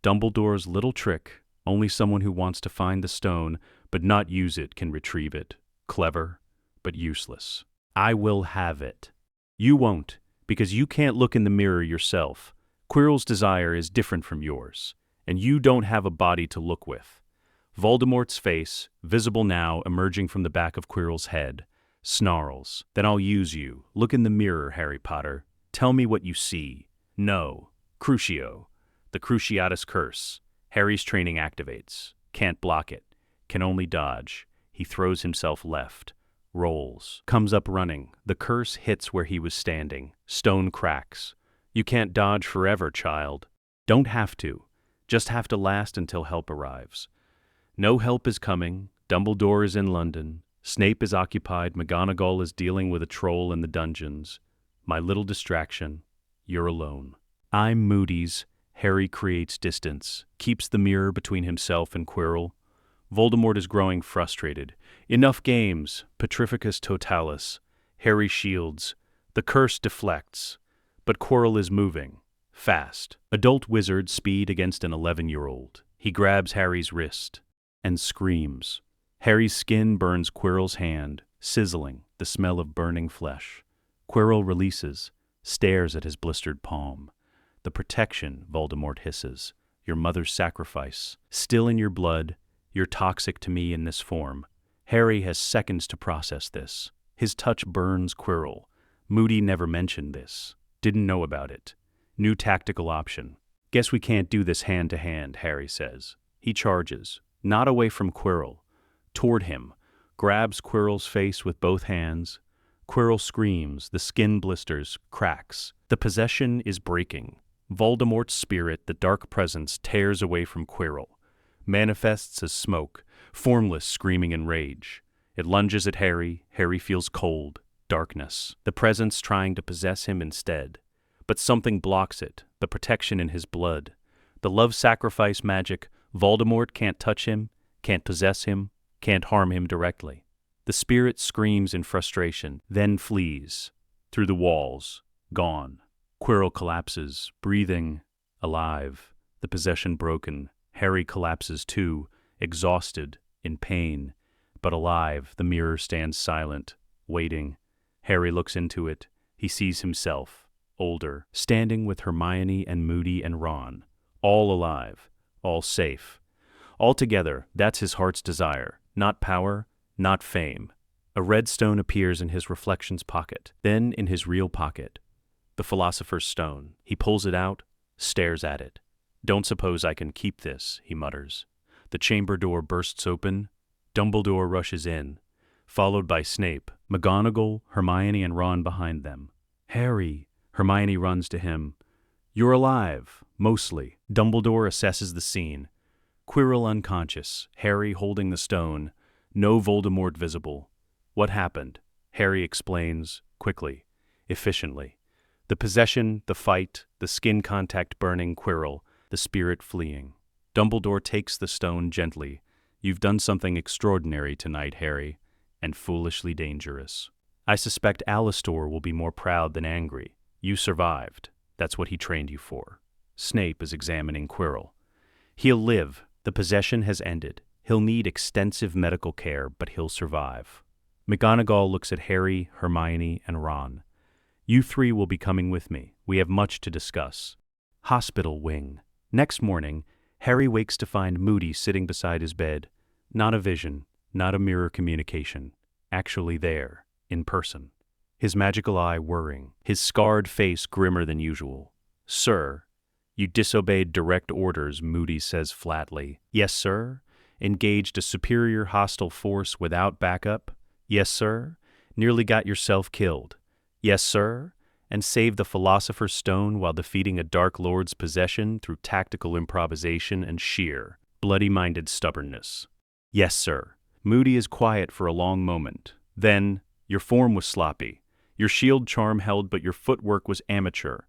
Dumbledore's little trick. Only someone who wants to find the stone but not use it can retrieve it. Clever, but useless. I will have it. You won't, because you can't look in the mirror yourself. Quirrell's desire is different from yours, and you don't have a body to look with. Voldemort's face, visible now emerging from the back of Quirrell's head, snarls. Then I'll use you. Look in the mirror, Harry Potter. Tell me what you see. No. Crucio. The Cruciatus Curse. Harry's training activates. Can't block it. Can only dodge. He throws himself left. Rolls. Comes up running. The curse hits where he was standing. Stone cracks. You can't dodge forever, child. Don't have to. Just have to last until help arrives. No help is coming. Dumbledore is in London. Snape is occupied. McGonagall is dealing with a troll in the dungeons. My little distraction. You're alone. I'm Moody's. Harry creates distance, keeps the mirror between himself and Quirrell. Voldemort is growing frustrated. Enough games. Petrificus totalis. Harry shields. The curse deflects. But Quirrell is moving. Fast. Adult wizard speed against an 11-year-old. He grabs Harry's wrist and screams. Harry's skin burns Quirrell's hand, sizzling, the smell of burning flesh. Quirrell releases, stares at his blistered palm. The protection, Voldemort hisses. Your mother's sacrifice. Still in your blood. You're toxic to me in this form. Harry has seconds to process this. His touch burns Quirrell. Moody never mentioned this. Didn't know about it. New tactical option. Guess we can't do this hand to hand, Harry says. He charges. Not away from Quirrell. Toward him. Grabs Quirrell's face with both hands. Quirrell screams. The skin blisters. Cracks. The possession is breaking. Voldemort's spirit, the dark presence, tears away from Quirrell. Manifests as smoke, formless, screaming in rage. It lunges at Harry. Harry feels cold. Darkness. The presence trying to possess him instead. But something blocks it. The protection in his blood. The love sacrifice magic. Voldemort can't touch him, can't possess him, can't harm him directly. The spirit screams in frustration, then flees. Through the walls. Gone. Quirrell collapses, breathing, alive. The possession broken. Harry collapses too, exhausted, in pain. But alive, the mirror stands silent, waiting. Harry looks into it. He sees himself, older, standing with Hermione and Moody and Ron. All alive, all safe. All together, that's his heart's desire. Not power, not fame. A red stone appears in his reflection's pocket, then in his real pocket. The Philosopher's Stone. He pulls it out, stares at it. Don't suppose I can keep this, he mutters. The chamber door bursts open. Dumbledore rushes in, followed by Snape, McGonagall, Hermione, and Ron behind them. Harry, Hermione runs to him. You're alive, mostly. Dumbledore assesses the scene. Quirrell unconscious, Harry holding the stone, no Voldemort visible. What happened? Harry explains, quickly, efficiently. The possession, the fight, the skin contact burning Quirrell, the spirit fleeing. Dumbledore takes the stone gently. You've done something extraordinary tonight, Harry, and foolishly dangerous. I suspect Alastor will be more proud than angry. You survived. That's what he trained you for. Snape is examining Quirrell. He'll live. The possession has ended. He'll need extensive medical care, but he'll survive. McGonagall looks at Harry, Hermione, and Ron. You three will be coming with me. We have much to discuss. Hospital wing. Next morning, Harry wakes to find Moody sitting beside his bed. Not a vision, not a mirror communication. Actually there, in person. His magical eye whirring, his scarred face grimmer than usual. Sir, you disobeyed direct orders, Moody says flatly. Yes, sir. Engaged a superior hostile force without backup. Yes, sir. Nearly got yourself killed. Yes, sir. And saved the Philosopher's Stone while defeating a Dark Lord's possession through tactical improvisation and sheer, bloody-minded stubbornness. Yes, sir. Moody is quiet for a long moment. Then, your form was sloppy. Your shield charm held, but your footwork was amateur.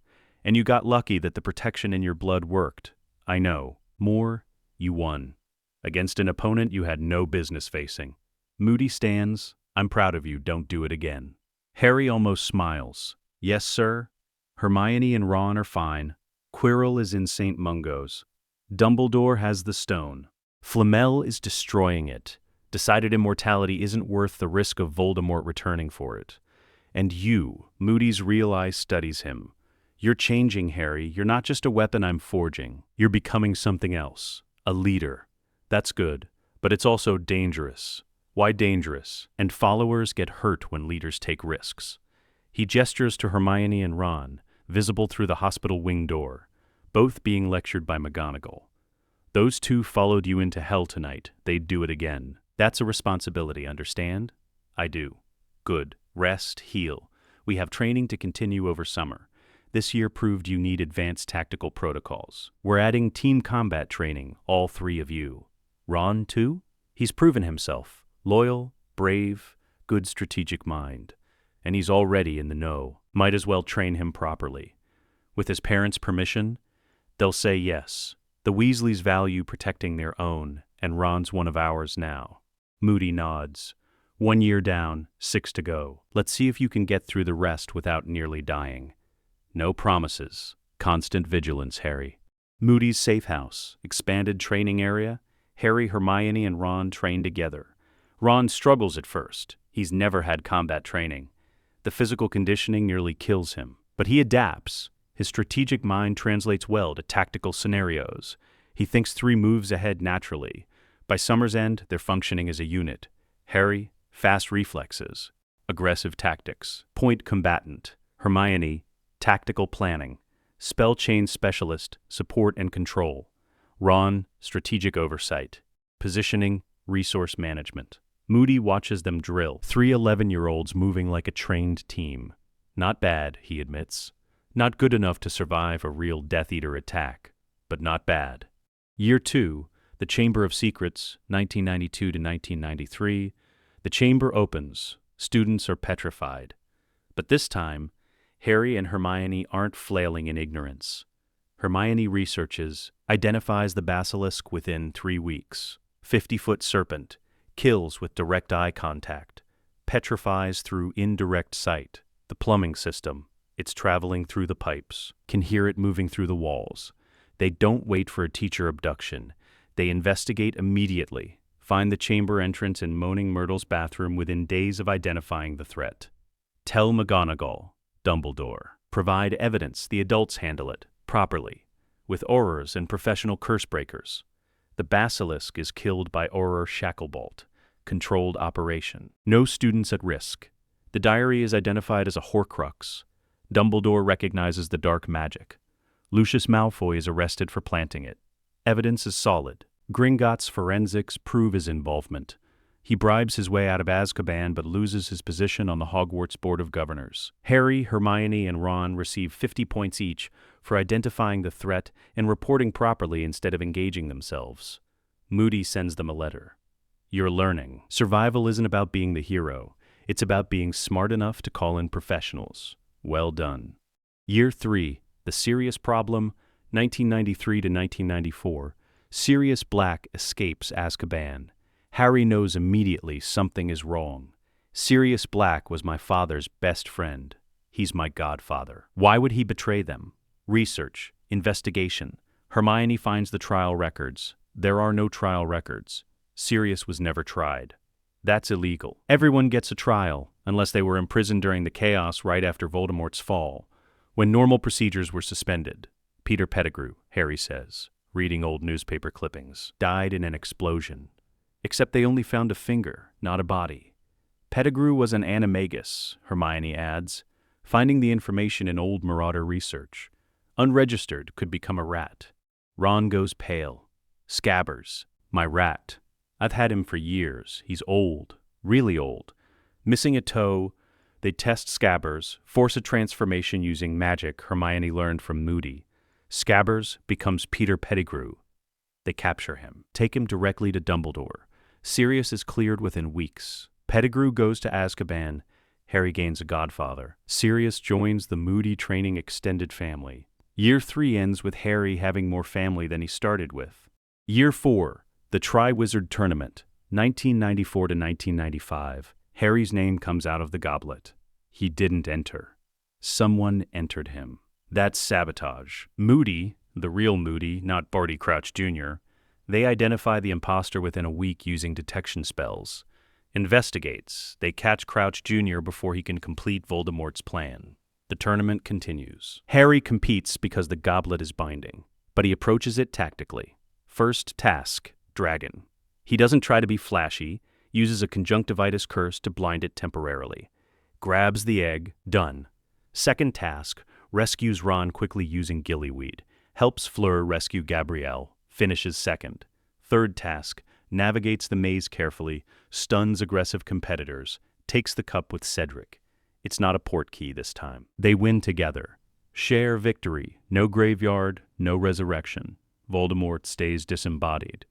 And you got lucky that the protection in your blood worked. I know. More, you won. Against an opponent you had no business facing. Moody stands. I'm proud of you. Don't do it again. Harry almost smiles. Yes, sir. Hermione and Ron are fine. Quirrell is in St. Mungo's. Dumbledore has the stone. Flamel is destroying it. Decided immortality isn't worth the risk of Voldemort returning for it. And you, Moody's real eye studies him. You're changing, Harry. You're not just a weapon I'm forging. You're becoming something else. A leader. That's good, but it's also dangerous. Why dangerous? And followers get hurt when leaders take risks. He gestures to Hermione and Ron, visible through the hospital wing door, both being lectured by McGonagall. Those two followed you into hell tonight. They'd do it again. That's a responsibility, understand? I do. Good. Rest, heal. We have training to continue over summer. This year proved you need advanced tactical protocols. We're adding team combat training, all three of you. Ron, too? He's proven himself. Loyal, brave, good strategic mind. And he's already in the know. Might as well train him properly. With his parents' permission, they'll say yes. The Weasleys value protecting their own, and Ron's one of ours now. Moody nods. 1 year down, 6 to go. Let's see if you can get through the rest without nearly dying. No promises. Constant vigilance, Harry. Moody's safe house, expanded training area. Harry, Hermione, and Ron train together. Ron struggles at first. He's never had combat training. The physical conditioning nearly kills him. But he adapts. His strategic mind translates well to tactical scenarios. He thinks 3 moves ahead naturally. By summer's end, they're functioning as a unit. Harry, fast reflexes. Aggressive tactics. Point combatant. Hermione, tactical planning. Spell chain specialist, support and control. Ron, strategic oversight. Positioning, resource management. Moody watches them drill. 3 11-year-olds moving like a trained team. Not bad, he admits. Not good enough to survive a real Death Eater attack, but not bad. Year 2, the Chamber of Secrets, 1992 to 1993. The chamber opens. Students are petrified. But this time, Harry and Hermione aren't flailing in ignorance. Hermione researches, identifies the basilisk within 3 weeks. 50-foot serpent, kills with direct eye contact, petrifies through indirect sight. The plumbing system, it's traveling through the pipes, can hear it moving through the walls. They don't wait for a teacher abduction. They investigate immediately, find the chamber entrance in Moaning Myrtle's bathroom within days of identifying the threat. Tell McGonagall, Dumbledore. Provide evidence, the adults handle it, properly, with Aurors and professional curse breakers. The basilisk is killed by Auror Shacklebolt. Controlled operation. No students at risk. The diary is identified as a Horcrux. Dumbledore recognizes the dark magic. Lucius Malfoy is arrested for planting it. Evidence is solid. Gringotts forensics prove his involvement. He bribes his way out of Azkaban but loses his position on the Hogwarts Board of Governors. Harry, Hermione, and Ron receive 50 points each for identifying the threat and reporting properly instead of engaging themselves. Moody sends them a letter. You're learning. Survival isn't about being the hero. It's about being smart enough to call in professionals. Well done. Year 3, the serious problem, 1993 to 1994. Sirius Black escapes Azkaban. Harry knows immediately something is wrong. Sirius Black was my father's best friend. He's my godfather. Why would he betray them? Research, investigation. Hermione finds the trial records. There are no trial records. Sirius was never tried. That's illegal. Everyone gets a trial, unless they were imprisoned during the chaos right after Voldemort's fall, when normal procedures were suspended. Peter Pettigrew, Harry says, reading old newspaper clippings, died in an explosion. Except they only found a finger, not a body. Pettigrew was an animagus, Hermione adds, finding the information in old Marauder research. Unregistered could become a rat. Ron goes pale. Scabbers, my rat. I've had him for years. He's old, really old. Missing a toe, they test Scabbers, force a transformation using magic Hermione learned from Moody. Scabbers becomes Peter Pettigrew. They capture him, take him directly to Dumbledore. Sirius is cleared within weeks. Pettigrew goes to Azkaban. Harry gains a godfather. Sirius joins the Moody training extended family. Year 3 ends with Harry having more family than he started with. Year 4, the Triwizard Tournament, 1994 to 1995. Harry's name comes out of the goblet. He didn't enter. Someone entered him. That's sabotage. Moody, the real Moody, not Barty Crouch Jr., they identify the imposter within a week using detection spells. Investigates. They catch Crouch Jr. before he can complete Voldemort's plan. The tournament continues. Harry competes because the goblet is binding, but he approaches it tactically. First task, Dragon. He doesn't try to be flashy, uses a conjunctivitis curse to blind it temporarily. Grabs the egg, done. Second task, rescues Ron quickly using gillyweed. Helps Fleur rescue Gabrielle, finishes second. Third task, navigates the maze carefully, stuns aggressive competitors, takes the cup with Cedric. It's not a portkey this time. They win together. Share victory. No graveyard, no resurrection. Voldemort stays disembodied.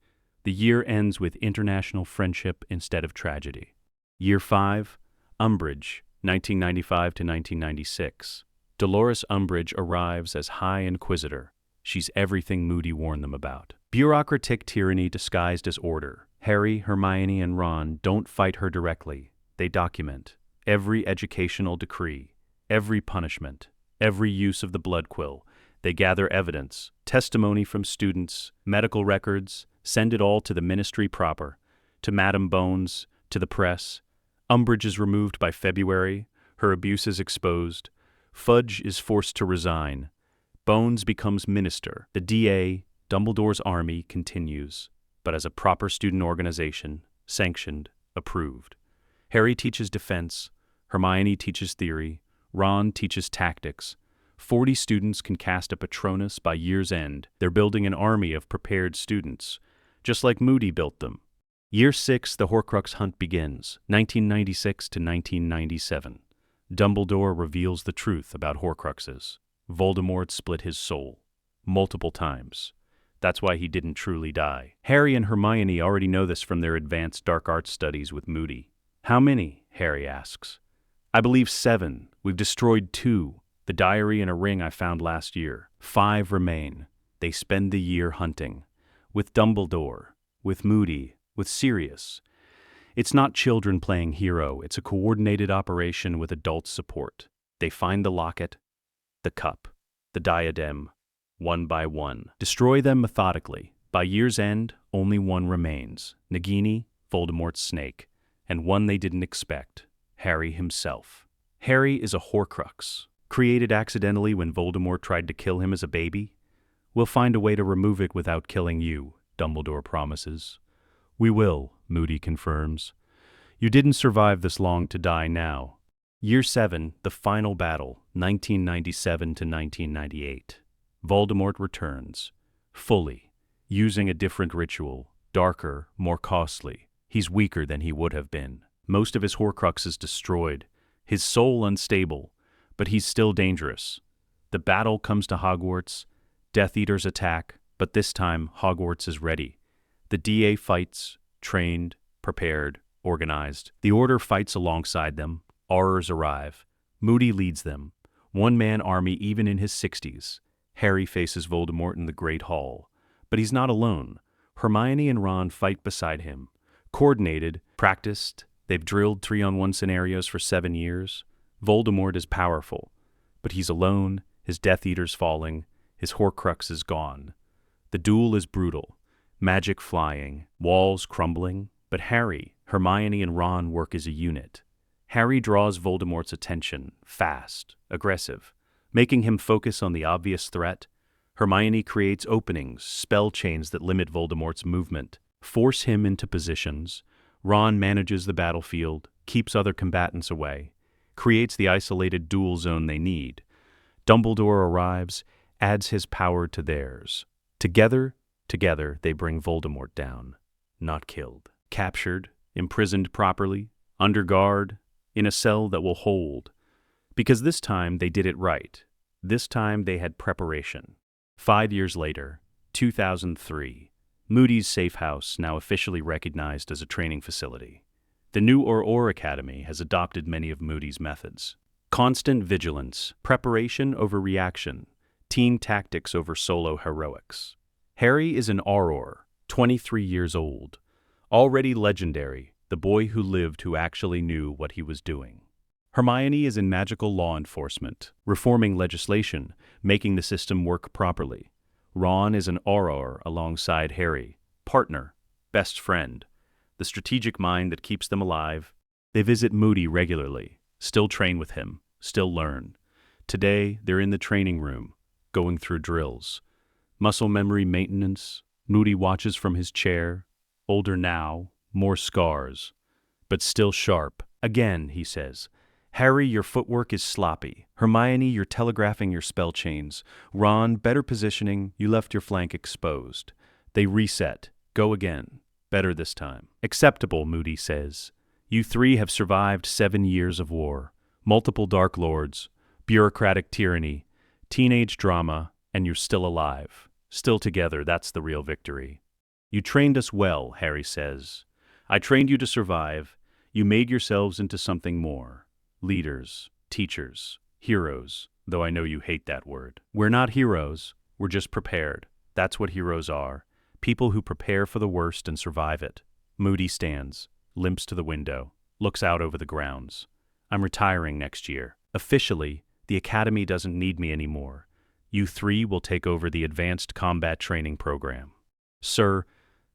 The year ends with international friendship instead of tragedy. Year 5, Umbridge, 1995 to 1996. Dolores Umbridge arrives as High Inquisitor. She's everything Moody warned them about. Bureaucratic tyranny disguised as order. Harry, Hermione, and Ron don't fight her directly. They document every educational decree, every punishment, every use of the blood quill. They gather evidence, testimony from students, medical records, send it all to the ministry proper, to Madame Bones, to the press. Umbridge is removed by February, her abuse is exposed. Fudge is forced to resign. Bones becomes minister. The DA, Dumbledore's army, continues, but as a proper student organization, sanctioned, approved. Harry teaches defense, Hermione teaches theory, Ron teaches tactics. 40 students can cast a Patronus by year's end. They're building an army of prepared students, just like Moody built them. Year 6, the Horcrux hunt begins, 1996 to 1997. Dumbledore reveals the truth about Horcruxes. Voldemort split his soul. Multiple times. That's why he didn't truly die. Harry and Hermione already know this from their advanced dark arts studies with Moody. How many? Harry asks. I believe 7. We've destroyed 2. The diary and a ring I found last year. 5 remain. They spend the year hunting. With Dumbledore, with Moody, with Sirius. It's not children playing hero, it's a coordinated operation with adult support. They find the locket, the cup, the diadem, one by one. Destroy them methodically. By year's end, only one remains. Nagini, Voldemort's snake, and one they didn't expect, Harry himself. Harry is a Horcrux, created accidentally when Voldemort tried to kill him as a baby. We'll find a way to remove it without killing you, Dumbledore promises. We will, Moody confirms. You didn't survive this long to die now. Year 7, the final battle, 1997 to 1998. Voldemort returns, fully, using a different ritual, darker, more costly. He's weaker than he would have been. Most of his Horcrux is destroyed, his soul unstable, but he's still dangerous. The battle comes to Hogwarts. Death Eaters attack, but this time Hogwarts is ready. The DA fights, trained, prepared, organized. The Order fights alongside them. Aurors arrive. Moody leads them. One-man army even in his 60s. Harry faces Voldemort in the Great Hall. But he's not alone. Hermione and Ron fight beside him. Coordinated, practiced, they've drilled 3-on-1 scenarios for 7 years. Voldemort is powerful, but he's alone, his Death Eaters falling, his Horcrux is gone. The duel is brutal, magic flying, walls crumbling, but Harry, Hermione, and Ron work as a unit. Harry draws Voldemort's attention, fast, aggressive, making him focus on the obvious threat. Hermione creates openings, spell chains that limit Voldemort's movement, force him into positions. Ron manages the battlefield, keeps other combatants away, creates the isolated duel zone they need. Dumbledore arrives, adds his power to theirs. Together, they bring Voldemort down. Not killed. Captured, imprisoned properly, under guard, in a cell that will hold. Because this time they did it right. This time they had preparation. 5 years later, 2003, Moody's safe house now officially recognized as a training facility. The new Auror Academy has adopted many of Moody's methods. Constant vigilance, preparation over reaction, team tactics over solo heroics. Harry is an Auror, 23 years old. Already legendary, the boy who lived who actually knew what he was doing. Hermione is in magical law enforcement, reforming legislation, making the system work properly. Ron is an Auror alongside Harry, partner, best friend, the strategic mind that keeps them alive. They visit Moody regularly, still train with him, still learn. Today, they're in the training room, going through drills. Muscle memory maintenance. Moody watches from his chair. Older now, more scars, but still sharp. Again, he says, Harry, your footwork is sloppy. Hermione, you're telegraphing your spell chains. Ron, better positioning, you left your flank exposed. They reset. Go again. Better this time. Acceptable, Moody says. You three have survived 7 years of war, multiple Dark Lords, bureaucratic tyranny, teenage drama, and you're still alive. Still together, that's the real victory. You trained us well, Harry says. I trained you to survive. You made yourselves into something more. Leaders, teachers, heroes, though I know you hate that word. We're not heroes, we're just prepared. That's what heroes are. People who prepare for the worst and survive it. Moody stands, limps to the window, looks out over the grounds. I'm retiring next year. Officially, the Academy doesn't need me anymore. You three will take over the Advanced Combat Training Program. Sir,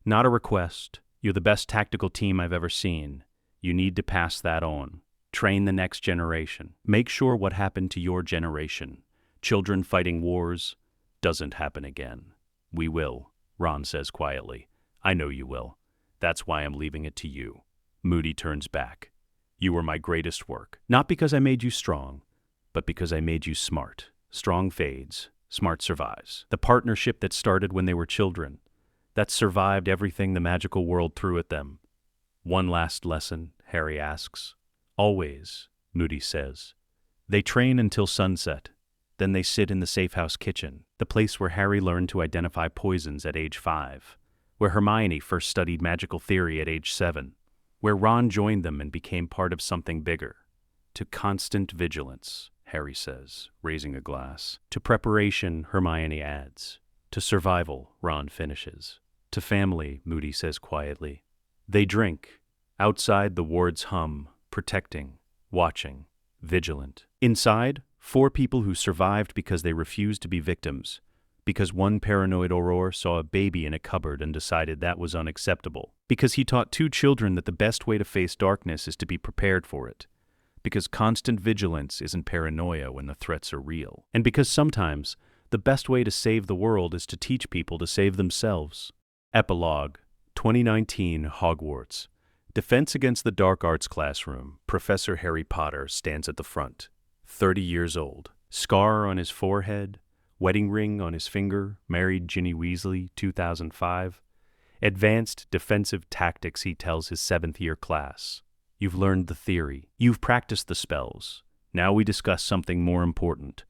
not a request. You're the best tactical team I've ever seen. You need to pass that on. Train the next generation. Make sure what happened to your generation, children fighting wars, doesn't happen again. We will, Ron says quietly. I know you will. That's why I'm leaving it to you. Moody turns back. You were my greatest work. Not because I made you strong, but because I made you smart. Strong fades, smart survives. The partnership that started when they were children, that survived everything the magical world threw at them. One last lesson, Harry asks. Always, Moody says. They train until sunset. Then they sit in the safe house kitchen, the place where Harry learned to identify poisons at age 5, where Hermione first studied magical theory at age 7, where Ron joined them and became part of something bigger. To constant vigilance, Harry says, raising a glass. To preparation, Hermione adds. To survival, Ron finishes. To family, Moody says quietly. They drink. Outside, the wards hum, protecting, watching, vigilant. Inside, 4 people who survived because they refused to be victims, because one paranoid Auror saw a baby in a cupboard and decided that was unacceptable, because he taught 2 children that the best way to face darkness is to be prepared for it, because constant vigilance isn't paranoia when the threats are real, and because sometimes the best way to save the world is to teach people to save themselves. Epilogue, 2019 Hogwarts. Defense against the Dark Arts classroom. Professor Harry Potter stands at the front, 30 years old. Scar on his forehead, wedding ring on his finger, married Ginny Weasley, 2005. Advanced defensive tactics, he tells his 7th-year class. You've learned the theory. You've practiced the spells. Now we discuss something more important.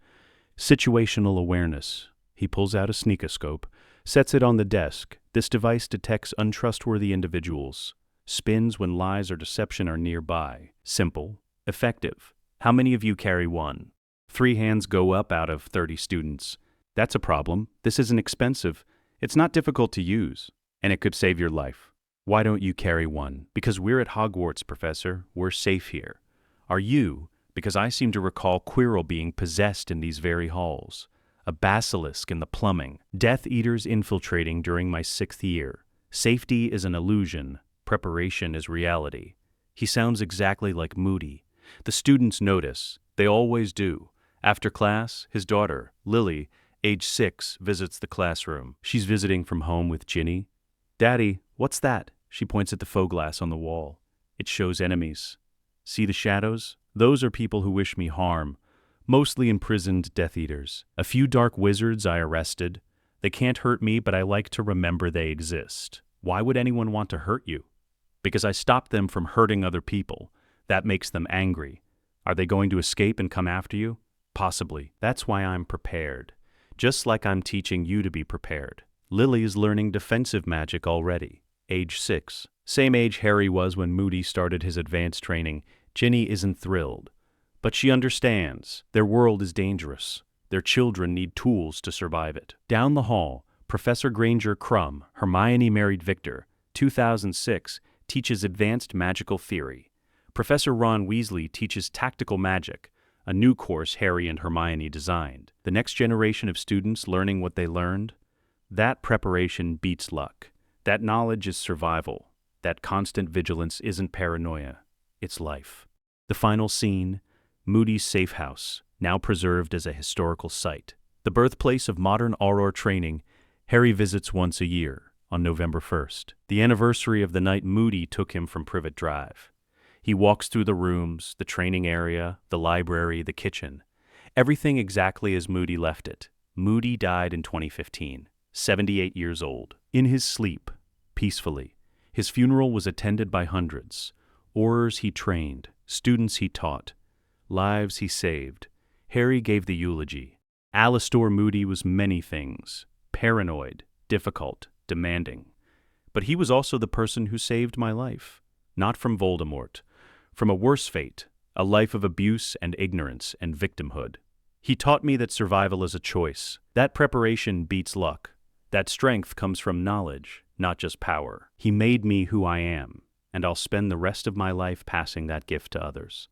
Situational awareness. He pulls out a sneakoscope, sets it on the desk. This device detects untrustworthy individuals. Spins when lies or deception are nearby. Simple. Effective. How many of you carry one? 3 hands go up out of 30 students. That's a problem. This isn't expensive. It's not difficult to use. And it could save your life. Why don't you carry one? Because we're at Hogwarts, Professor. We're safe here. Are you? Because I seem to recall Quirrell being possessed in these very halls. A basilisk in the plumbing. Death Eaters infiltrating during my 6th year. Safety is an illusion. Preparation is reality. He sounds exactly like Moody. The students notice. They always do. After class, his daughter, Lily, age 6, visits the classroom. She's visiting from home with Ginny. Daddy, what's that? She points at the faux glass on the wall. It shows enemies. See the shadows? Those are people who wish me harm. Mostly imprisoned Death Eaters. A few dark wizards I arrested. They can't hurt me, but I like to remember they exist. Why would anyone want to hurt you? Because I stopped them from hurting other people. That makes them angry. Are they going to escape and come after you? Possibly. That's why I'm prepared. Just like I'm teaching you to be prepared. Lily is learning defensive magic already. Age 6. Same age Harry was when Moody started his advanced training. Ginny isn't thrilled. But she understands. Their world is dangerous. Their children need tools to survive it. Down the hall, Professor Granger Crumb, Hermione married Victor, 2006, teaches advanced magical theory. Professor Ron Weasley teaches tactical magic, a new course Harry and Hermione designed. The next generation of students learning what they learned. That preparation beats luck. That knowledge is survival. That constant vigilance isn't paranoia. It's life. The final scene, Moody's safe house, now preserved as a historical site. The birthplace of modern Auror training, Harry visits once a year, on November 1st, the anniversary of the night Moody took him from Privet Drive. He walks through the rooms, the training area, the library, the kitchen. Everything exactly as Moody left it. Moody died in 2015, 78 years old. In his sleep, peacefully. His funeral was attended by hundreds. Aurors he trained, students he taught, lives he saved. Harry gave the eulogy. Alastor Moody was many things. Paranoid, difficult, demanding. But he was also the person who saved my life. Not from Voldemort, from a worse fate, a life of abuse and ignorance and victimhood. He taught me that survival is a choice. That preparation beats luck. That strength comes from knowledge, not just power. He made me who I am, and I'll spend the rest of my life passing that gift to others.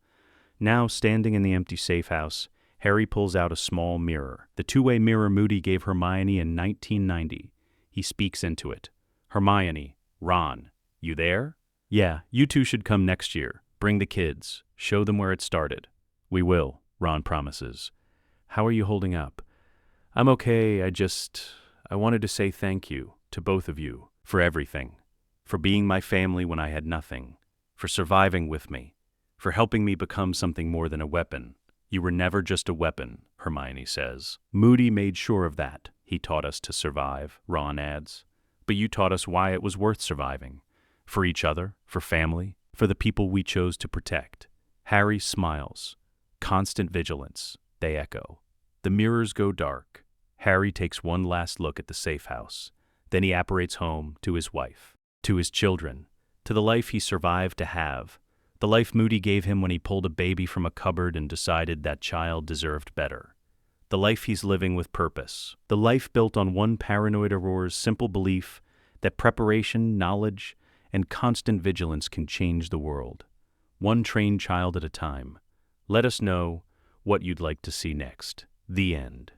Now, standing in the empty safe house, Harry pulls out a small mirror. The two-way mirror Moody gave Hermione in 1990. He speaks into it. Hermione, Ron, you there? Yeah, you two should come next year. Bring the kids. Show them where it started. We will, Ron promises. How are you holding up? I'm okay, I wanted to say thank you to both of you for everything. For being my family when I had nothing. For surviving with me. For helping me become something more than a weapon. You were never just a weapon, Hermione says. Moody made sure of that. He taught us to survive, Ron adds. But you taught us why it was worth surviving. For each other, for family, for the people we chose to protect. Harry smiles. Constant vigilance, they echo. The mirrors go dark. Harry takes one last look at the safe house. Then he apparates home to his wife, to his children, to the life he survived to have. The life Moody gave him when he pulled a baby from a cupboard and decided that child deserved better. The life he's living with purpose. The life built on one paranoid Auror's simple belief that preparation, knowledge, and constant vigilance can change the world. One trained child at a time. Let us know what you'd like to see next. The end.